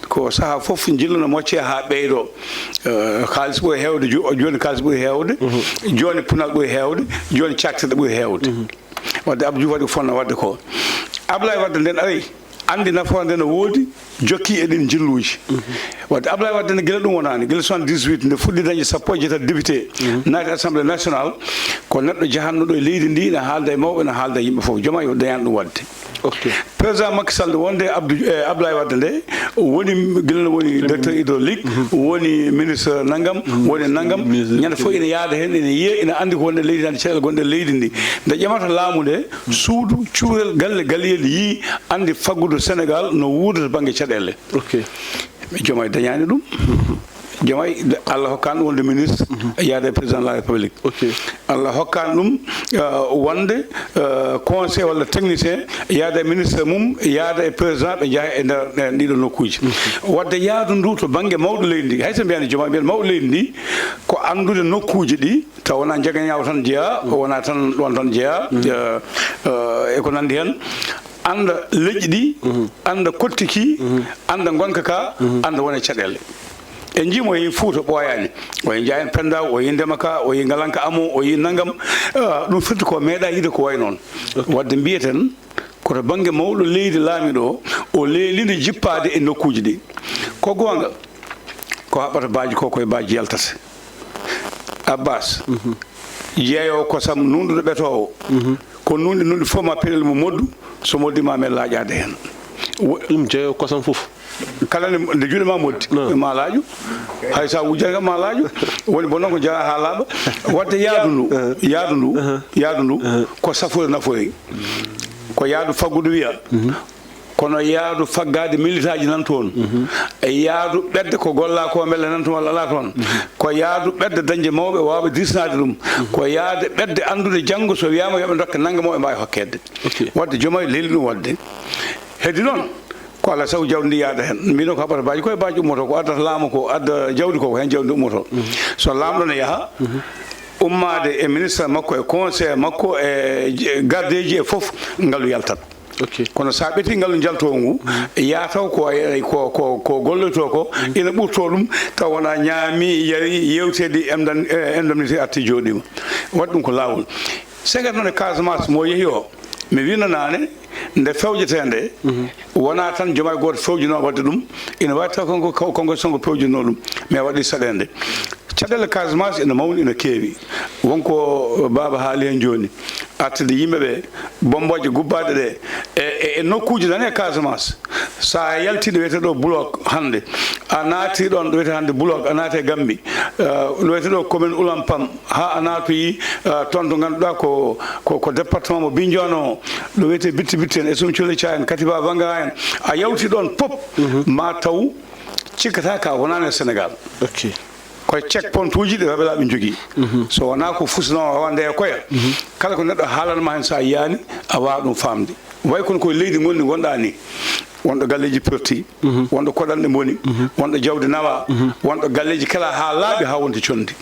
ko saaha fof jilluno mocce ha ɓeydo xaalis ɓuri hewde joni xaalis ɓuri hewde joni punal ɓuri hewde joni cakteɗe ɓuri hewde wadde Abdou Diouf waɗi fonno wadde ko Ablaye Wade nden ari andi nafoore nde no woodi jokki e ɗin jilluji wadde Ablaye Wade nde guila ɗum wonani guila 78 nde fuɗɗi dañde sappo e jeetati député naati assemblée nationale ko neɗɗo jahanno ɗo e leydi ndi ne haalda e mawɓe ne haalda e yimɓe fof jooma yo dañan ɗum wadde président Macky Sall wonde Ablaye Wade nde woni guila woni directeur hydraulique woni ministre nangam woni nangam ñande fof ina yaada hen ina yiya ina andi ko wonde leydi andi caɗele gonɗe leydi ndi nde ƴamata laamu nde suudu cuurel galle galleyel yii andi faggudu Sénégal no wuurdata banggue caɗele jooma dañani ɗum jooma Allah hokkani wonde ministre yaade président de la république Allah hokkani ɗum wonde conseil walla technicien yaade ministre mum yaada e président ɓe jaaha e nder ɗiɗo nokkuji wadde yaadu ndu to banggue mawɗo leydi ndi hayso mbiyani jooma mbiyen mawɗo leydi ndi ko andude nokkuji ɗi taw wona jagañaw tan jeeya wona tan ɗon tan jeeya e ko nandi hen anda leƴƴi ɗi anda kottiki anda gonka ka anda wona caɗele e jiimo o yi Fouta ɓooyani o yi Ndiayen Penda o yi Ndema Ka o yi Ngalanka Amo o yi Nangam ɗum firti ko meeɗa yiide ko way noon wadde mbiyeten koto banggue mawɗo leydi laamiɗo o leelide jippade e nokkuji ɗi ko gonga ko haɓata baaji ko koye baaji yaltata Abbas jeeyowo kosam nunɗuɗo ɓetowo ko nunɗi fof ma peɗel mo moddu so moddima men laaƴade hen ɗum jeeyowo kosam fof kala nde juuɗe ma moddi ma laaju hay sa wujjata kam ma laaju woni bon noon ko jaa ha laaɓa wadde yaadu ndu ko safude nafoyi ko yaadu faggudu wiya kono yaadu faggade militaji nan toon e yaadu ɓedde ko golla ko melle nan toon walla ala toon ko yaadu ɓedde dañde mawɓe wawɓe disnade ɗum ko yaade ɓedde andude janggo so wiyama yoɓe dokka naggamo e mbawi hokkede wadde joomayi leeli ɗum wadde heddi noon ko Allah saw jawdi ndi yaada hen mbino ko haɓata baaji koye baaji ummoto ko addata laamu ko adda jawdi ko hen jawdi ummoto so lamɗo ne yaaha ummade e ministre makko e conseil makko e gardeji e foof ngaalu yaltat kono sa ɓeti ngaalu jalto ngu yataw ko golloto ko ina ɓurto ɗum taw wona ñaami yari yewtede indemnité arti joɗima waɗi ɗum ko lawol segata noon e Casamance mo yeehi o mi winanane nde fewjetende wona tan joomay goto fewjino wadde ɗum ina wawi taw konko Sonko fewjino ɗum mais waɗi saɗede caɗele Casamance ene mawni ene keewi wonko baba haali hen joni artude yimɓeɓe bomboje gubbaɗe ɗe e nokkuji tan e Casamance sa yaltiɗo wiyete ɗo bloc hande a naati ɗon ɗo wiyete hande bloc a naati e Gambi ɗo wiyete ɗo commune Oulampam ha a naatoyi toon to ganduɗa ko département mo Bignona o ɗo wiyete bitti bitti en e Sumthioly-Thia en Katiba Vanga en a yawti ɗon pop ma taw cikkata ka wonani e Sénégal koye checkpoint uji ɗi rabelaɓe jogui so wona ko fusnowo wande e koya kala ko neɗɗo haalanma hen sa yiyani a wawa ɗum famde way kono koye leydi gonɗi gonɗa ni wonɗo galleji perti wonɗo koɗanɗe boni wonɗo jawdi nawa wonɗo galleji kala ha laaɓi ha wonde condi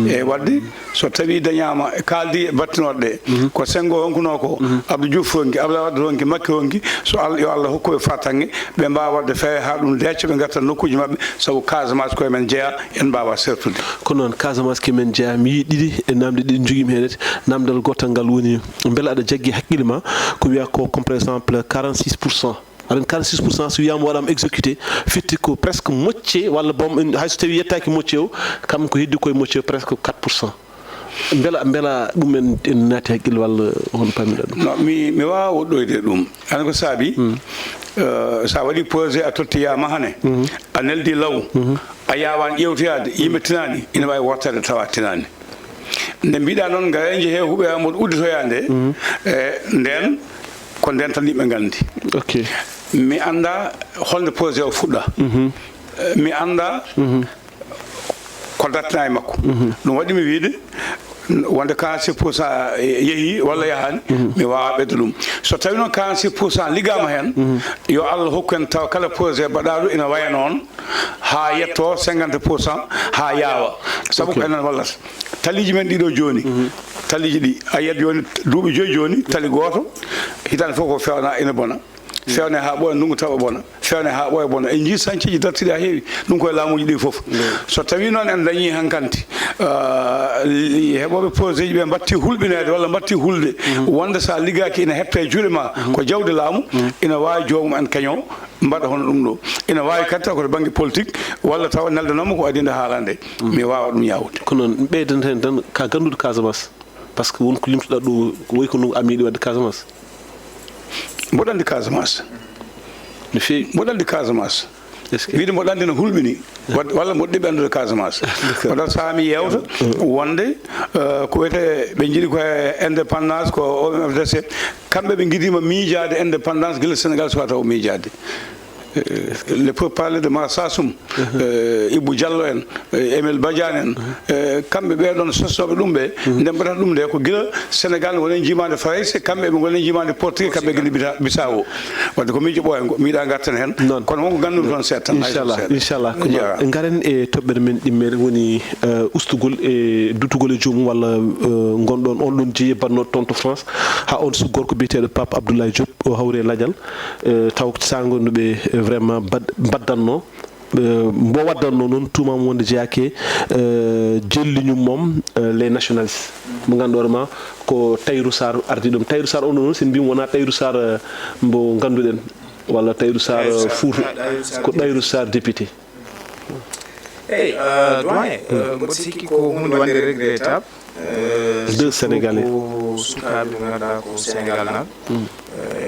e wadde so tawi dañama e kaldi e battinoɗe ɗe ko sengo honkuno ko Abdou Diouf ronki Abdoulaye Wade ronki Macky ronki so Allah yo Allah hokkoɓe fatange ɓe mbawa wadde fewe ha ɗum decca ɓe garta nokkuji mabɓe saabu Casamance koye men jeeya en mbawa sertude ko noon Casamance kemen jeeya mi yi ɗiɗi e namde ɗiɗi joguimi henete namdal gotal ngal woni beele aɗa jaggui haqqille ma ko wiya ko comme par exemple 46%. aɗa 46% so wiyama waɗama exécuté fitti ko presque moitié walla bom hayso tawi yettaki moitié o kam ko heddi koye moitié presque 4%. beela ɗum en naati haqqille walla hono pammiɗa ɗum non mi wawa woɗɗoyde ɗum an ko saabi sa waɗi posé a tottiyama hane a neldi law a yawani ƴewtoyade yimɓe tinani ina wawi wortade tawa tinani nde mbiɗa noon gare jeehe huuɓe amoɗo udditoyande nden ko nden tan yimɓe gandi mi anda holde projet o fuɗɗa mi anda ko dattina e makko ɗum waɗi mi wiide wonde 46% yeehi walla yahani mi wawa ɓedde ɗum so tawi noon 46% liggama hen yo Allah hokku en taw kala projet mbaɗaɗo ina waya noon ha yetto 50% ha yaawa saabu ko enen wallata taliji men ɗiɗo joni taliji ɗi a yiyat joni duuɓi joyi joni tali goto hitande fof ko fewna ina bona fewne ha ɓooya ndungu tawa bona fewne ha ɓooya bona en jii sanciji dartiɗi ha heewi ɗum koye laamuji ɗi foof so tawi noon en dañi hankanti heɓoɓe projet ji ɓe mbatti hulɓinede walla mbatti hulde wonde sa liggaki ina hepte juuɗe ma ko jawde laamu ina wawi jomum en kaño mbaɗa hono ɗum ɗo ina wawi kadi taw koto banggue politique walla tawa neldanoma ko adinde haalande mi wawa ɗum yawde ko noon ɓeydanta hen tan ka ganduɗo Casamance par ce que wonko limtuɗa ɗo woyi ko no amiɗi wadde Casamance mboɗo andi Casamance no fewi mboɗo andi Casamance wiide mboɗo andi no hulɓini walla mboɗo ɗeɓi andude Casamance oɗon saaha mi yewta wonde ko wiyete ɓe jiiɗi koye indépendance ko OMFDC kamɓe ɓe guiɗima miijade indépendance guila Sénégal suwa taw miijade le peut parler de Marsassoum Ibou Diallo en Emile Badiane en kamɓe ɓeɗon sossoɓe ɗum ɓe ndemɓata ɗum nde ko guila Sénégal woni jimade Farais kamɓe ɓe goni jimade Portugais kamɓe guila Bissau wadde ko miijo ɓooya miiɗa gartan hen kono wonko gandude toon seeɗa tan inchallah garen e toɓɓere men ɗimmere woni ustugol e dutugol e joomum walla gonɗon on ɗon jeeyi bannoɗo toon to France ha on suggor ko biyeteɗo Pape Abdoulaye Diop o hawre ladial taw sa gonduɓe vraiment baddanno mbo waddanno noon tumama wonde jeyake jelliñum moom les nationalistes mo ganduɗo ma ko Tahirou Sarr ardi ɗum Tahirou Sarr on noon sen mbimi wona Tahirou Sarr mbo ganduɗen walla Tahirou Sarr Fouta ko Tahirou Sarr député eyi doyen mboɗo sikki ko hunde wande regrettable deux Sénégalais ko sukaɓe ɓe ganduɗa ko Sénégal nan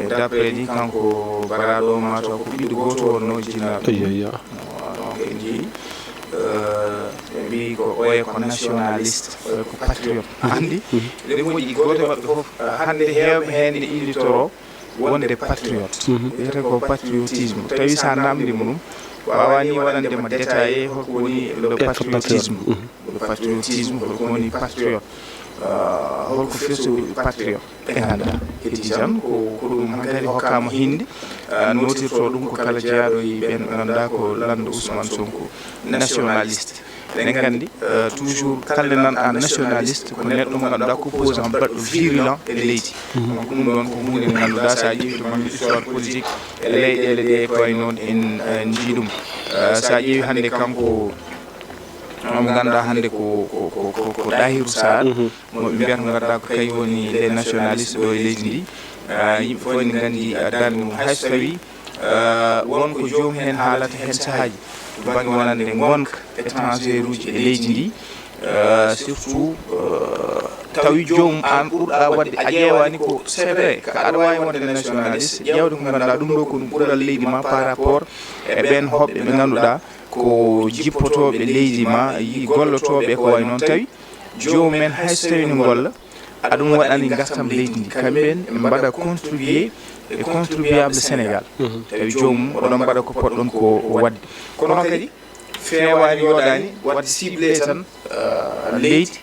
d'après ni kanko baraɗo mataw ko ɓiɗɗo goto wonno jinnaɗo donc en jii ɓe mbi ko oye ko nationaliste oye ko patriote andi ɗe moƴƴi goto maɓɓe foof hande hewɓe hen ɗe illitoro wonde patriote wiyete ko patriotisme tawi sa namdimo ɗum wawani waɗandema détaillé holko woni le patriotisme holko woni patriote holko firti patriote ɓe ganduɗa heddi tan ko ɗum hankadi hokkama hinde notirto ɗum ko kala jeeyaɗo e ɓen ɓe ganduɗa ko lande Ousmane Sonko nationaliste eɗen gandi toujours kalde nanɗa nationaliste ko neɗɗo mo ganduɗa ko opposant baɗɗo virulent e leydi donc ɗum ɗon ko hunde nde ganduɗa sa ƴeewi to banggue histoire politique e leyɗele ɗe ko way noon en jii ɗum sa ƴeewi hande kanko mo ganduɗa hande ko Tahirou Sarr mo ɓe mbiyata mo ganduɗa ko kañum woni les nationalistes ɗo e leydi ndi yimɓe fof ne gandi darde mum hayso tawi wonko joomum hen haalata hen sahaji to banggue wonande gonka étrangère uji e leydi ndi surtout tawi joom an ɓurɗa wadde a ƴeewani ko c'est vrai ko aɗa wawi wonde nationaliste ƴewde ko ganduɗa ɗum ɗo ko ɗum ɓuural leydi ma par rapport e ɓen hoɓɓe ɓe ganduɗa ko jippotoɓe leydi ma gollotoɓe ko way noon tawi joomumen hayso tawi ne golla aɗum waɗani gartam leydi ndi kamɓen ɓe mbaɗa contribuer e contribuable Sénégal tawi joomum oɗon mbaɗa ko poɗɗon ko wadde kono kadi fewani yoɗani wadde ciblé tan leydi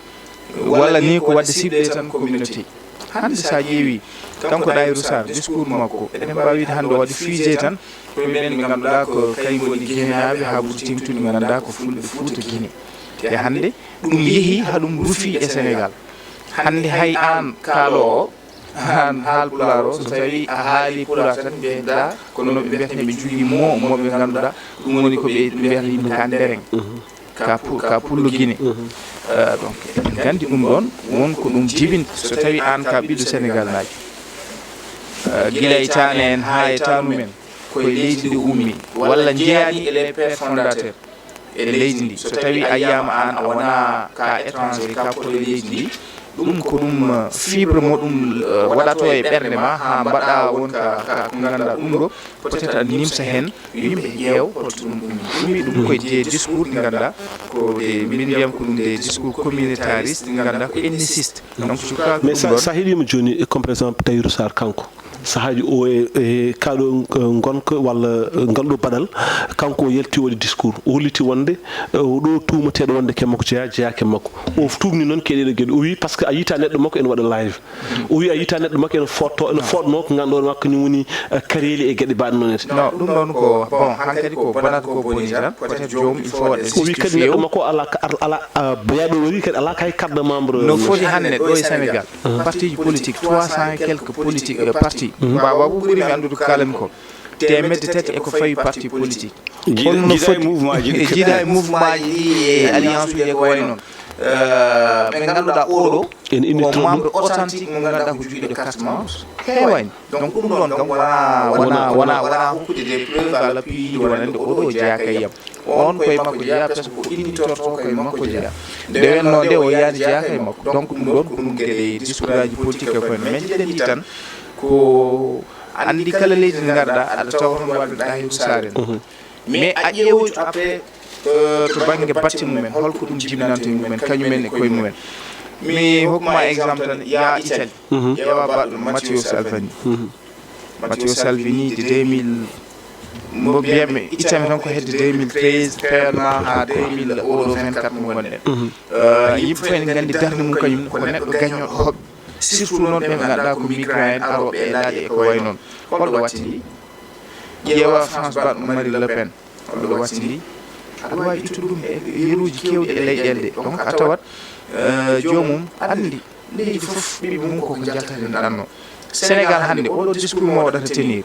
walla ni ko wadde ciblé tan communauté hande sa ƴeewi kanko Tahirou Sarr discours makko eɗen mbawi wiide hande waɗi fusé tan koye men ɓe ganduɗa ko kañum woni guinéaɓe ha ɓuuri tengtude ɓe ganduɗa ko fulɓe Fouta Guinée te hande ɗum yeehi haɗum rufi e Sénégal hande hay an kaalowo an haalpular o so tawi a haali pular tan mbiyata kono no ɓe mbiyata ɓe jogui moɓe ganduɗa ɗum woni ko ɓe mbiyata yimɓe ka ndereng ka pullo Guinée donc eɗen gandi ɗum ɗon wonko ɗum jibinta so tawi an ka ɓiɗɗo Sénégal naji guila e tane en ha e tanumen koye leydi ndi ummi walla jeeyani e les pères fondateur e leydi ndi so tawi a yiyama an a wona ka étranger ka koye leydi ndi ɗum ko ɗum fibre moɗum waɗato e ɓerde ma ha mbaɗa wonka ko ganduɗa ɗum ɗo peut être a nimsa hen yimɓe ƴeew holto ɗum ummi ɗum koye des discours ɗi ganduɗa ko min mbiyam ko ɗum des discours communautariste ɗi ganduɗa ko ethniciste donc je crois mais sa heeɗima joni comme par exemple Tahirou Sarr kanko sahaji o e kaɗo gonka walla ngalɗo baɗal kanko o yalti waɗi discours o holliti wonde ɗo tumateɗo wonde ke makko jeeyake makko o tumni noon keɗeɗo gueɗe o wi par ce que a yita neɗɗo makko ene waɗa live o wi a yita neɗɗo makko ene foɗno ko ganduɗo makko ni woni kareli e gueɗe baɗe noon ete non ɗum ɗon ko bon hankkadi ko bonata ko boni tan peut être joom il faut waɗa o wi kadi neɗɗo makko ala yaɗo o wi kadi ala kay carte membre no foti hande ɗo e Sénégal parti politique 300 et quelques politique parti mbawa ɓuurimi andude ko kalami ko temedde tati eko fawi parti politique holno foti jiiɗa e mouvement ji ɗi e alliance uji e ko way noon ɓe ganduɗa oɗo ko membre authentique mo ganduɗa ko juuɗe carte membre heewani donc ɗum ɗon kam wona hokkude des preuves à l'appui wonande oɗo jeeyaka yiyam on koye makko jeeya presque ko innitorto koye makko jeeya nde wenno nde o yaani jeeyaka e makko donc ɗum ɗon ko ɗum gueɗe discours aji politique e koye mais jiɗen ɗi tan ko andi kala leydi ndi garɗa aɗa tawa toon wadde Tahirou Sarr en mais a ƴeewoytu après to banggue batte mumen holko ɗum jibinanta mumen kañumen e koye mumen mi hokkuma exemple tan ya Italie ƴeewa baɗɗo Matteo Salvini de 2000 mbo mbiyatmi ittami tan ko hedde 2013 perna ha 2024 mo gonɗen yimɓe fof ene gandi darde mum kañum ko neɗɗo gañoɗo hoɓɓe surtout noon ɓe ganduɗa ko migrant en aroɓe e laaɗe e ko way noon holɗo wattidi ƴeewa France baɗɗo Marine Le Pen holɗo wattidi aɗa wawi ittude ɗum e yeruji kewɗi e leyɗele ɗe donc a tawat joomum andi leydi foof ɓiɓe mum koko jaltade ɗanno Sénégal hande oɗo discours mo waɗata tenir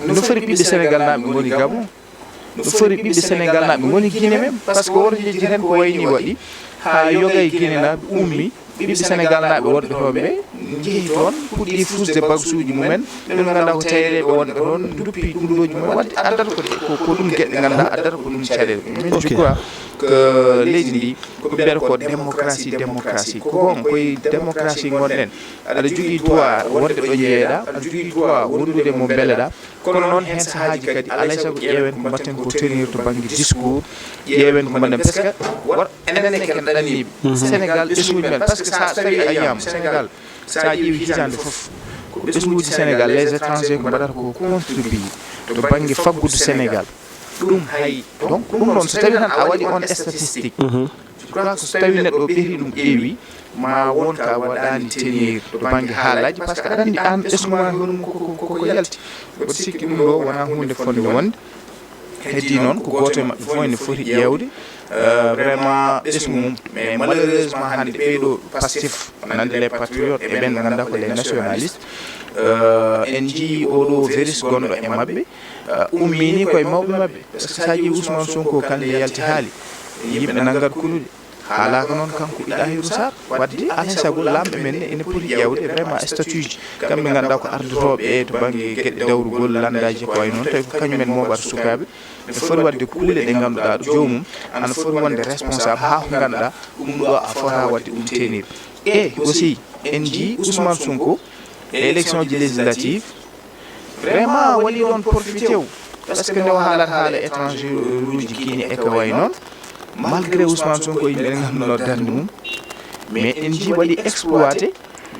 no fori ɓiɓɓe Sénégal naɓe goni Gabon no fori ɓiɓɓe Sénégal naɓe goni Guinée même par ce que woto jejji tan ko wayni waɗi ha yogay Guinée naɓe ummi ɓiɓɓe Sénégal naɓe wonɓe toon ɓe jeehi toon puɗɗi fusde bagage uji mumen ɓe ganduɗa ko tawireɓe wonɓe toon duppi ɗumɗoji mumen wadde addata ko ɗum gueɗe ganduɗa addata ko ɗum caɗele min je crois que leydi ndi ko mbiyata ko démocratie ko gon koye démocratie gonɗen aɗa jogui droit wonde ɗo jeeyeɗa aɗa jogui droit wondude mo beeleɗa kono noon hen sahaji kadi alay saago ƴeewen ko mbatten ko tenir to banggue discours ƴeewen ko mbaɗen par ce que enen ken ɗanniɓe Sénégal ɓesguji men par ce que sa tawi a yiyama Sénégal sa ƴeewi hitande foof ko ɓesguji Sénégal les étrangers ko mbaɗata ko contribuer to banggue faggudu Sénégal ɗum hay donc ɗum ɗon so tawi tan a waɗi on statistique je crois que so tawi neɗɗo ɓeeti ɗum ƴeewi ma won ka waɗani tenir to banggue haalaji par ce que aɗa andi an ɓesguma honum koko yalti mboɗo sikki ɗum ɗo wona hunde fonde wonde heddi noon ko goto e mabɓe fof ene foti ƴewde vraiment ɓesgu mum mais malheureusement hande ɓeyɗo Pastef nande les patriotes e ɓen ɓe ganduɗa ko les nationalistes en jii oɗo virus gonɗo e mabɓe ummini koye mawɓe mabɓe par ce que sa ƴeewi Ousmane Sonko kande yalti haali yimɓe nangat kunude haala ko non kanko Idahiru Sar wadde alay sago lambe men ene poti yawde vraiment statut kambe ganda ko ardotobe to bangi gedde dawrugol landaji ko way non tay ko kanyumen mo bar sukabe be fori wadde kuule de ganduda do jomum ana fori wonde responsable ha ko ganda do a fora wadde tenir et aussi NG Ousmane Sonko élection législative vraiment wali don profité parce que ndaw haala étranger ruuji kini e ko way non malgré Ousmane Sonko yimɓe ganduno darde mum mais NG wali exploité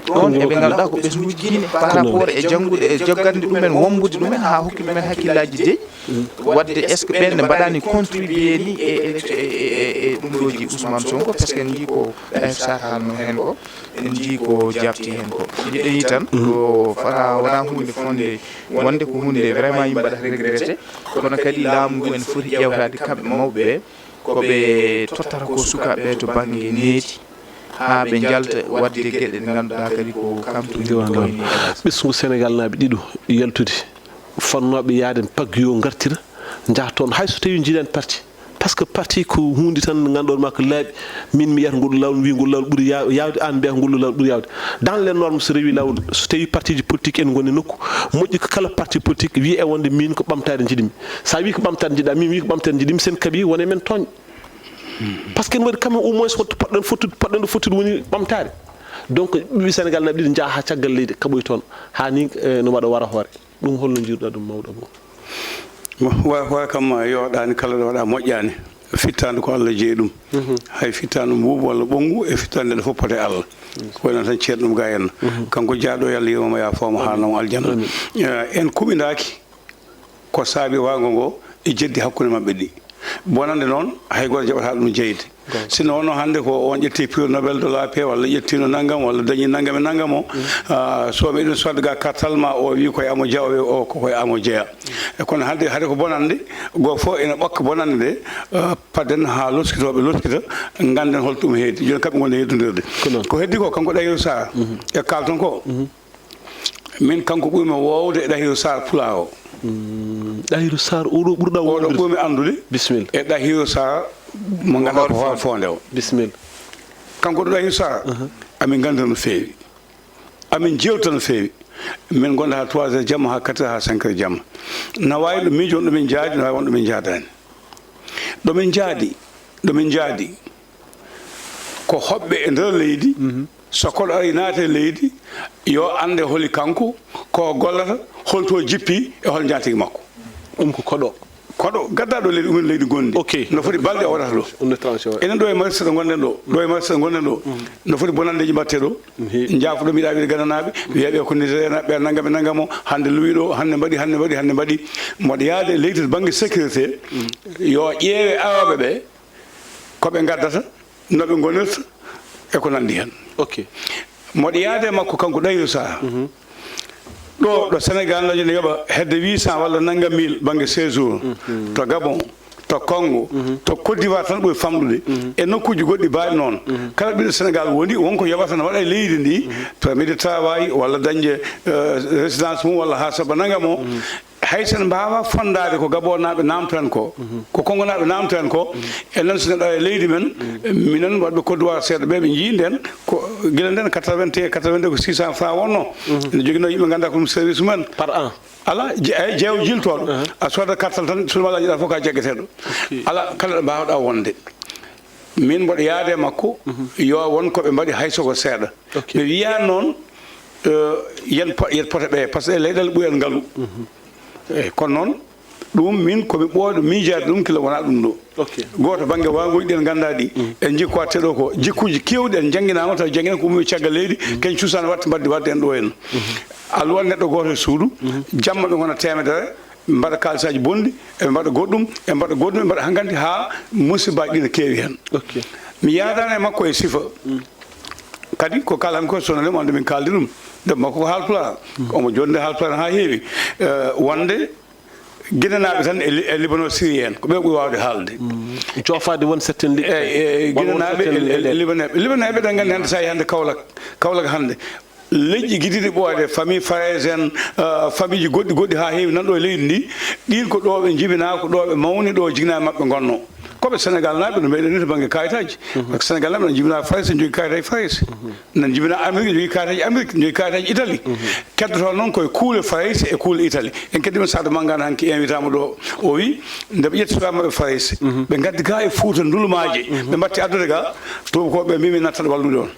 don e ɓe ganduɗa ko ɓesnuji guine par rapport e janggude e joggande ɗumen wombude ɗumen ha hokki ɗumen hakkillaji deyi wadde est ce que ɓenne mbaɗani contribué ni e ɗum ɗoji Ousmane Sonko par ce que en jii ko Dahir Sarr haalno hen ko en jii ko jabti hen ko jiɗɗi tan ko fata wona hunde fonde wonde ko hunde vraiment yimɓe waɗata regretté kono kadi laamu ngu en foti ƴewtade kamɓe mawɓe ɓe koɓe tottata ko sukaɓe to banggue needi ha ɓe jalta wadde gueɗe ɗe ganduɗa kadi ko kamtuɗi ɓesgu Sénégal naaɓe ɗiɗo yaltude fonnoɓe yaade pagguyo gartira jaa toon hayso tawi jiiɗani parti par ce que parti ko hunde tan ganduɗon ma ko laaɓi min mi yiyata ngol lawol wi ngol lawol ɓuuri yawde an mbiyata ngol lawol ɓuuri yawde dans les normes so rewi lawol so tawi parti ji politique en goni nokku moƴƴi ko kala parti politique wi e wonde min ko ɓamtade jiɗimi sa wi ko ɓamtade jiɗa min wi ko ɓamtade jiɗimi sen kaaɓi wone men tooñ par ce que en waɗi quand même au moins wonto poɗɗen ɗo fottude woni ɓamtade donc ɓiɓɓe Sénégal naɓe ɗiɗi jaa ha caggal leydi kaɓoy toon ha ni no waɗa wara hoore ɗum holno jiiruɗa ɗum mawɗo mo wa kam yoɗani kala ɗo waɗa moƴƴani fittande ko Allah jeeyi ɗum hay fittande mbuubu walla ɓongu e fittande nde fof pote Allah koyno tan ceerno ɗum ga henna kanko jaaɗo yo Allah yirmamo ya fawmo haalnamo aljanna en kuɓidaki ko saabi wago ngo e jeddi hakkude mabɓe ɗi bonande noon hay goto jaɓata ɗum jeyde sino wonno hannde ko on ƴetti prix Nobel de la paix walla ƴettino naggam walla dañi naggam e naggam o so meɗen sodde ga kartal ma o wi koye amo Dia o koye amo Jeya e kono hannde haade ko bonande goo fof ene ɓokka bonande nde padden ha loskitoɓe loskita ganden holto ɗum heedi joni kamɓe gonne heddodirde ko heddi ko kanko Dahirou Sarr e kalton ko min kanko ɓurmi wowde e Dahirou Sarr pula o Dahirou Sarr oɗo ɓurɗa oɗo ɓurmi andude bisimilla e Dahirou Sarr mo ganduɗa ko hoore fonde o bisimilla kanko ɗo Dahirou Sarr amin ganda no feewi amin jewta no feewi min gonɗa ha 3 heures jamma ha 4 heures ha 5 heures jamma no wawi ɗo miijo on ɗomin jaadi no wawi won ɗomin jaadani ɗomin jaadi ko hoɓɓe e nder leydi so koɗo ari naate leydi yo ande holi kanko ko gollata holto jippi e hol jaatigui makko ɗum ko koɗo gaddaɗo leydi ɗumen leydi gonɗi no foti balɗe o waɗata ɗo enen ɗo e marché ɗo gonɗen ɗo no foti bonandeji mbatte ɗo jaafuɗo mbiɗa wiide gananaɓe wiyaɓe ko nigérianaɓe naggam e naggam o hande luwi ɗo hande mbaɗi moɗo yaade leydi to banggue sécurité yo ƴeewe awoɓe ɓe koɓe gaddata noɓe gonirta e ko nandi hen moɗo yaade makko kanko Dahirou Sarr ɗo Sénégal no ne yoɓa hedde 800 walla naggam 1000 banggue séjour to Gabon to Congo to Côte d'Ivoire tan ɓuri famɗude e nokkuji goɗɗi mbaɗi noon kala ɓiɗɗo Sénégal woni wonko yoɓata no waɗa e leydi ndi permis de travail walla dañde résidence mum walla ha saba naggam o hay sen mbawa fondade ko Gabon naɓe namtan ko Congo naɓe namtan ko enen so neɗɗo e leydi men minen waɗɓe Côte d'Ivoire seeɗa ɓe ɓe jiiden ko guila nden 82 ko 600 francs wonno ene joguino yimɓe ganduɗa ko ɗum service mumen par an ala jeewo jiltoɗo a soda kartal tan sulmala jiɗa fof ka jaggueteɗo ala kala ɗo mbawɗa wonde min mboɗo yaade makko yo won koɓe mbaɗi hay soko seeɗa ɓe wiya noon yet pote ɓe par ce que leyɗele ɓuyel ngaalu eyyi kono noon ɗum min komi ɓooyɗo miijade ɗum kila wona ɗum ɗo goto banggue wagoji ɗi en ganda ɗi en jikku watteɗo ko jikkuji kewɗi en jangguinama taw jangguinen ko ummi caggal leydi ken cuusano watte mbadde wadde en ɗo henna alluwa neɗɗo goto e suudu jamma ɓe gona temedere mbaɗa kalisaji bonɗi eɓe mbaɗa goɗɗum e mbaɗa hankkandi ha musibaji ɗi ne keewi hen mi yadani e makko e sifa kadi ko kalami ko sonalemo ande min kaldi ɗum de makko ko haalpulaar omo jonde haalpulaar ha heewi wonde guinenaɓe tan e Libanon Syrie en ko ɓe ɓuuri wawde haalde jofade won certaine guinenaɓe e libanaɓe ɗen gandi hande sa yi hande Kaolack hande leƴƴi guidiɗe ɓoyde famille Fares en famille ji goɗɗi ha heewi nanɗo e leydi ndi ɗin ko ɗo ɓe jibina ko ɗo ɓe mawni ɗo jignaɓe mabɓe gonno koɓe sénégal naɓe no meeɗen ni to banggue kayitaji par ce que sénégal naɓe no jibina France ne jogui kayitaji France nan jibina amérique jogui kayitaji amérique jogui kayitaji italie keddoto noon koye kuule France e kuule italie en keddima Sadio Mangane hanki invitama ɗo o wi ndeɓe ƴetti sukamaɓe France ɓe gaddi ga e Fouta ndulmaji ɓe batti addude ga tubakoɓe mbimi nattata wallude on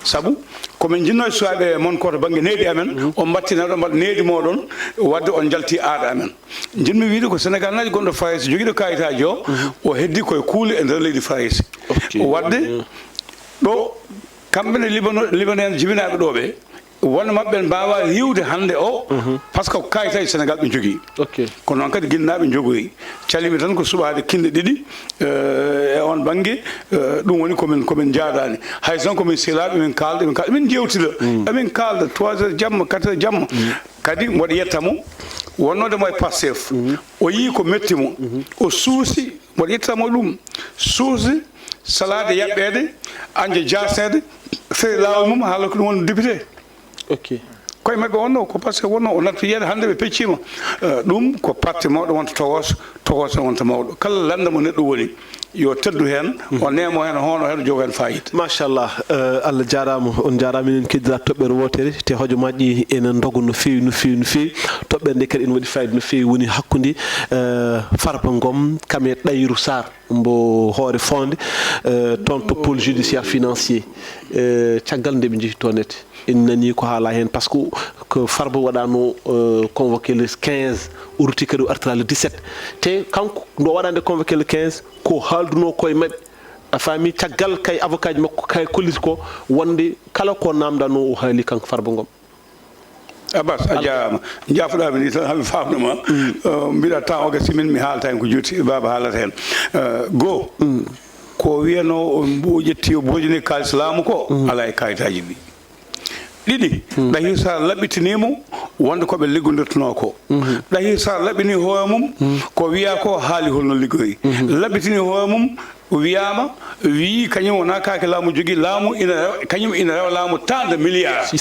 sabu komin jinno e suwaɓe mon koto banggue needi amen on battinaɗo mbaɗa needi moɗon wadde on jalti aada amen jinmi wiide ko sénégal naji gonɗo France joguiɗo kayitaji o heddi koye kuule e nder leydi France wadde ɗo kamɓene libanien jibinaɓe ɗo ɓe wonno mabɓe mbawa yiwde hande o par ce que ko kayitaji sénégal ɓe jogui kono noon kadi guinnaɓe jogoyi calimi tan ko suɓade kinde ɗiɗi e on banggue ɗum woni komin jaadani hay son komin sehlaɓe min kalda min jewtida emin kalda 3 heures jamma 4 heures jamma kadi mboɗo yettamo wonnodemo e Pastef o yii ko metti mo o suusi mboɗo yettamo ɗum suusi salade yaɓɓede anje jasede fewi lawol mum haala ko ɗum woni député koye mabɓe wonno ko par ce que wonno o natto yiyede hande ɓe peccima ɗum ko parti mawɗo wonta togos wonta mawɗo kala landa mo neɗɗo woni yo teddu hen o nemo hen hono hen jogo hen fayida machallah Allah jarama on jarama enen keddira toɓɓere wotere te hojomaji ene dogo no fewi no fewi no fewi toɓɓere nde kadi ene waɗi fayida no fewi woni hakkude Farba Ngom kame Ɗayrou Sarr mbo hoore fonde toon to pôle judiciaire financier caggal nde ɓe jeehi tonete en nani ko haala hen par ce que Farba waɗano convoqué le 15 uruti kadi o artira le 17 te kanko ndo waɗande convoqué le 15 ko haalduno koye mabɓe a faami caggal kay avocat ji makko kay kolliti ko wonde kala ko namdano o haali kanko Farba Ngom Abbas a jarama jafoɗami ni tan haami famnoma mbiɗa temps oga simin mi haalta hen ko juuti baba haalata hen goo ko wiyano o ƴetti o bojini kalis laamu ko ala e kayitaji ɗi ɗiɗi Ɗahir Sarr laɓɓitinimo wonde koɓe liggodirtuno ko Ɗahir Sarr laɓɓini hoore mum ko wiya ko haali holno liggoyi laɓɓitini hoore mum wiyama wi kañum wona kake laamu jogui laamu kañum ina rewa laamu tant de milliards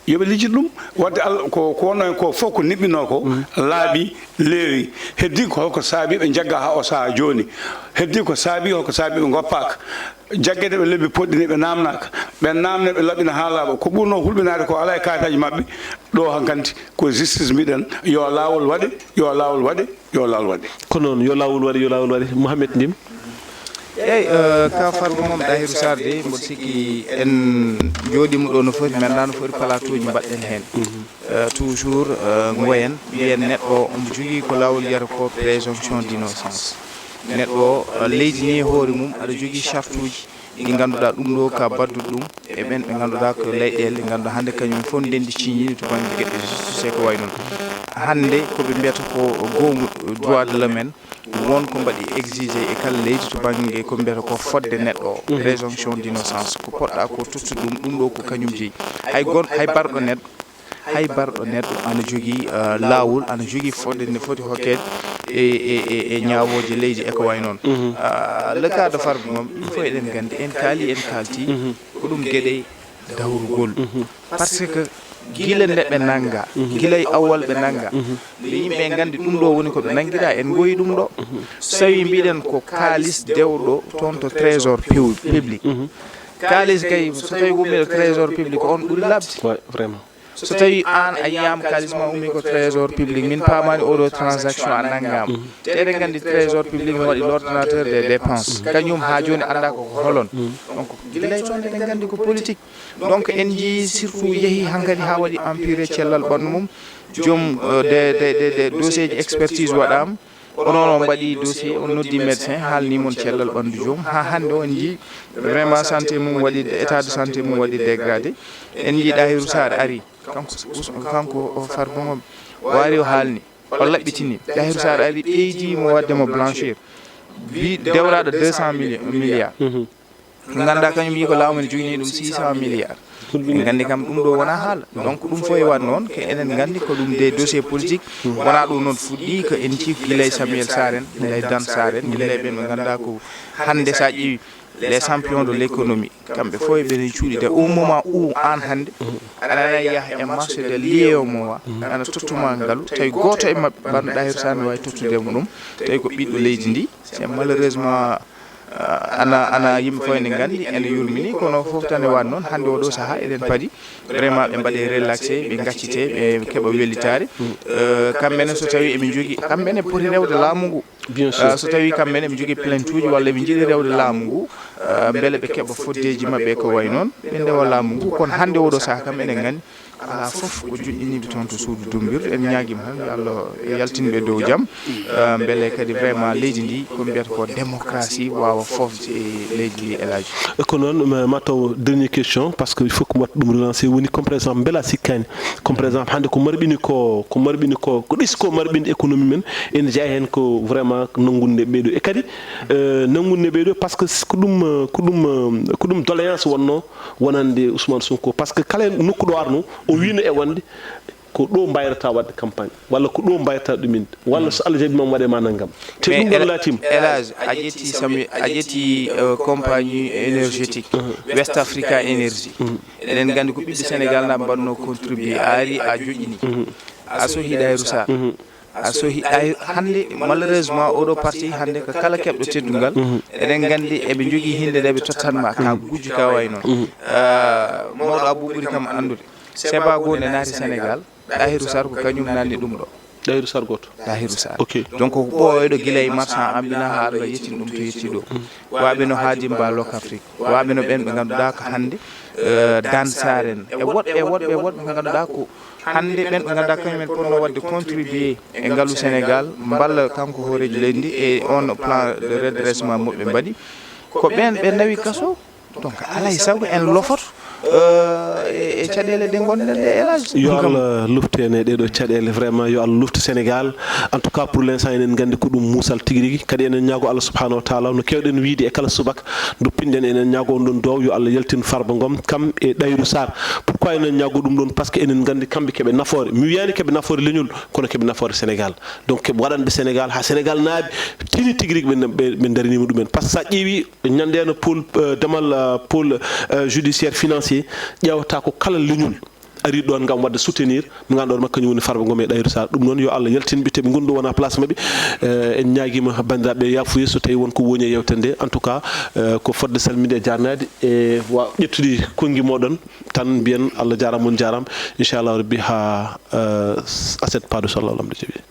yoɓe lijjit ɗum wadde ko wonno hen ko fof ko niɓɓino ko laaɓi leewi heddi ko holko saabi ɓe jagga ha o saaha joni heddi ko saabi holko saabi ɓe goppaka jaggede ɓe lebbi poɗɗini ɓe namnaka ɓe namne ɓe laɓɓina ha laaɓa ko ɓurno hulɓinade ko ala e kayitaji mabɓe ɗo hankanti ko justice mbiɗen yo lawol waɗe yo lawol waɗe yo lawol waɗe ko noon yo lawol waɗe yo lawol waɗe Mouhamed Ndim eyyi ka Farba Ngom Ɗahirou Sarr de mboɗo sikki en jooɗima ɗo no foti mi anda no foti plateau ji mbaɗɗen hen toujours goyen mbiyen neɗɗo omo jogui ko lawol wiyata ko présomption d'innocence neɗɗo leydi ni hoore mum aɗa jogui charte uji ɗi ganduɗa ɗum ɗo ka badduɗo ɗum e ɓen ɓe ganduɗa ko leyɗele ɗe ganduɗa hande kañum fof ndendi ciñiɗi to banggue gueɗe justice ko way noon hande koɓe mbiyata ko goomu droit de l'homme en wonko mbaɗi exigé e kala leydi to banggue ko mbiyata ko fodde neɗɗo o présomption d'innocence ko poɗɗa ko tottude ɗum ɗo ko kañum jeeyi hay barɗo neɗɗo ana jogui lawol ana jogui fodde nde foti hokkede e ñawoje leydi eko way noon le cas de Farba Ngom ɗum fof eɗen gandi en kaali en kalti ko ɗum gueɗe dawrugol par ce que gila nde ɓe nanga gila e awwal ɓe nanga ɓe yimɓe gandi ɗum ɗo woni koɓe nanguira en goyi ɗum ɗo so tawi mbiɗen ko kalis dewɗo toon to trésor public kalis kay so tawi ummiɗo trésor public on ɓuuri labde vraiment so tawi an a yiyama kalis ma ummi ko trésor public min pamani oɗo transaction a nanggama te eɗen gandi trésor public ne waɗi l'ordonnateur des dépenses kañum ha joni anda ko holon donc guilay toon eɗen gandi ko politique donc en jii surtout yeehi hankkadi ha waɗi empiré cellal ɓandu mum joom de dossier ji expertise waɗama onon on mbaɗi dossier on noddi médecin haalnimon cellal ɓandu joom ha hande on jii vraiment santé mum waɗi état de santé mum waɗi dégradé en jii Ɗahirou Sarr ari kanko Farba Ngom wari o haalni o laɓɓitini Ɗahirou Sarr ari ɓeydimo waddemo blanchir bi dewraɗo 200 milliards ganda kañum yi ko laamu ne jogini ɗum 600 milliards en gandi kam ɗum ɗo wona haala donc ɗum fof e wat noon ko enen gandi ko ɗum des dossiers politique wona ɗum noon fuɗɗi ko en ciif guilay Samuel Sarr en guilay Dan Sarr en guilay ɓen ɓe ganda ko hande sa ƴeewi les champions de l'économie kamɓe fof eɓene cuuɗi au moment où an hande aɗa yaha e marché de lieo mowa ana tottuma ngaalu tawi goto e mabɓe ɓanno Ɗahirou Sarr ne wawi tottudemo ɗum tawi ko ɓiɗɗo leydi ndi c'est malheureusement ana yimɓe fof ene gandi ene yurmini kono fof tan e wan noon hannde oɗo saaha eɗen paadi vraiment ɓe mbaɗe relaxé ɓe gaccite ɓe keeɓa wellitare kamɓene so tawi eɓe jogui kamɓene poti rewde laamu ngu so tawi kamɓene eɓe jogui plainte uji walla eɓe jiiɗi rewde laamu ngu beele ɓe keeɓa foddeji mabɓe ko way noon ɓe ndewa laamu ngu kono hannde oɗo saaha kam eɗen gandi ala fof ko joƴƴiniɓe toon to suudu dumbir en ñaguima tan yo Allah yaltinɓe dow jaam beele kadi vraiment leydi ndi ko mbiyata ko démocratie wawa fofde leydi ndi elhaji ko noon mataw dernière question parce que il faut que watta ɗum relancer woni comme par exemple beela sikkani comme par exemple hannde ko marɓini ko ɗis ko marɓinde économie men ene jeeya hen ko vraiment nanggunde ɓeyɗo e kadi nanggunde ɓeyɗo par ce que ko ɗum doléance wonno wonande Ousmane Sonko par ce que kala nokku ɗo arno o wino e wonde ko ɗo mbayrata wadde campagne walla ko ɗo mbayrata ɗuminde walla so Allah jaɓi mam waɗema naggam te ɗum ɗon laatima élage a ƴetti compagnie énergétique West Africa Energy eɗen gandi ko ɓiɓɓe Sénégal naɓe mbaɗno contribué a ari a joƴƴini a sohi Dayrou Sarr a sohi hannde malheureusement oɗo parti hannde ko kala keɓɗo teddugal eɗen gandi eɓe jogui hinde nde ɓe tottanma ka gujju ka way noon mawɗo Abou ɓuuri kam andude seba goo nde naati Sénégal Dayrou Sarr ko kañum nanni ɗum ɗo Dayrou Sarr goto Dayrou Sarr ok donc ko ɓooyoɗo guila e marchand ambina ha Allah yettini ɗum to yetti ɗo waɓe no Hadimba Lok Afrique waɓe no ɓen ɓe ganduɗa ko hannde Dan Sarr en e woɗɓe ɓe ganduɗa ko hannde ɓen ɓe ganduɗa kañumen ponno wadde contribué e ngaalu Sénégal mballa kanko hooreji leydi ndi e on plan de redressement moɓe mbaɗi ko ɓen ɓe nawi kaso donc alay saago en lofoto e caɗele ɗe gonɗen ɗe élage yo Allah luftene ɗeɗo caɗele vraiment yo Allah lufta Sénégal en tout cas pour l'instant enen gandi ko ɗum muusal tigui rigui kadi enen ñaago Allah subhanahu wa taala no kewɗen wiide e kala subaka doppinɗen enen ñaago on ɗon dow yo Allah yaltin Farba Ngom kam e Dayrou Sarr pourquoi enen ñaago ɗum ɗon par ce que enen gandi kamɓe keeɓe nafoore mi wiyani keeɓe nafoore leñol kono keeɓe nafoore Sénégal donc keeɓe waɗanɓe Sénégal ha Sénégal naaɓe tini tigui rigui ɓe darinima ɗumen par ce que sa ƴeewi ñandeno pôle damal pôle judiciaire financier ƴewata ko kala leñol ari ɗon gam wadde soutenir mo ganduɗa makko kañum woni Farba Ngom e Dayrou Sarr ɗum noon yo Allah yaltinɓe teɓe gondi wona place mabɓe en ñaguima bandiraɓe yafuya so tawi wonko woni e yewtere nde en tout cas ko fodde salminde e jarnade e wa ƴettude konngui moɗon tan mbiyen Allah jarama on jarama inchallah rabbi ha aset pado sallallah amde jaɓi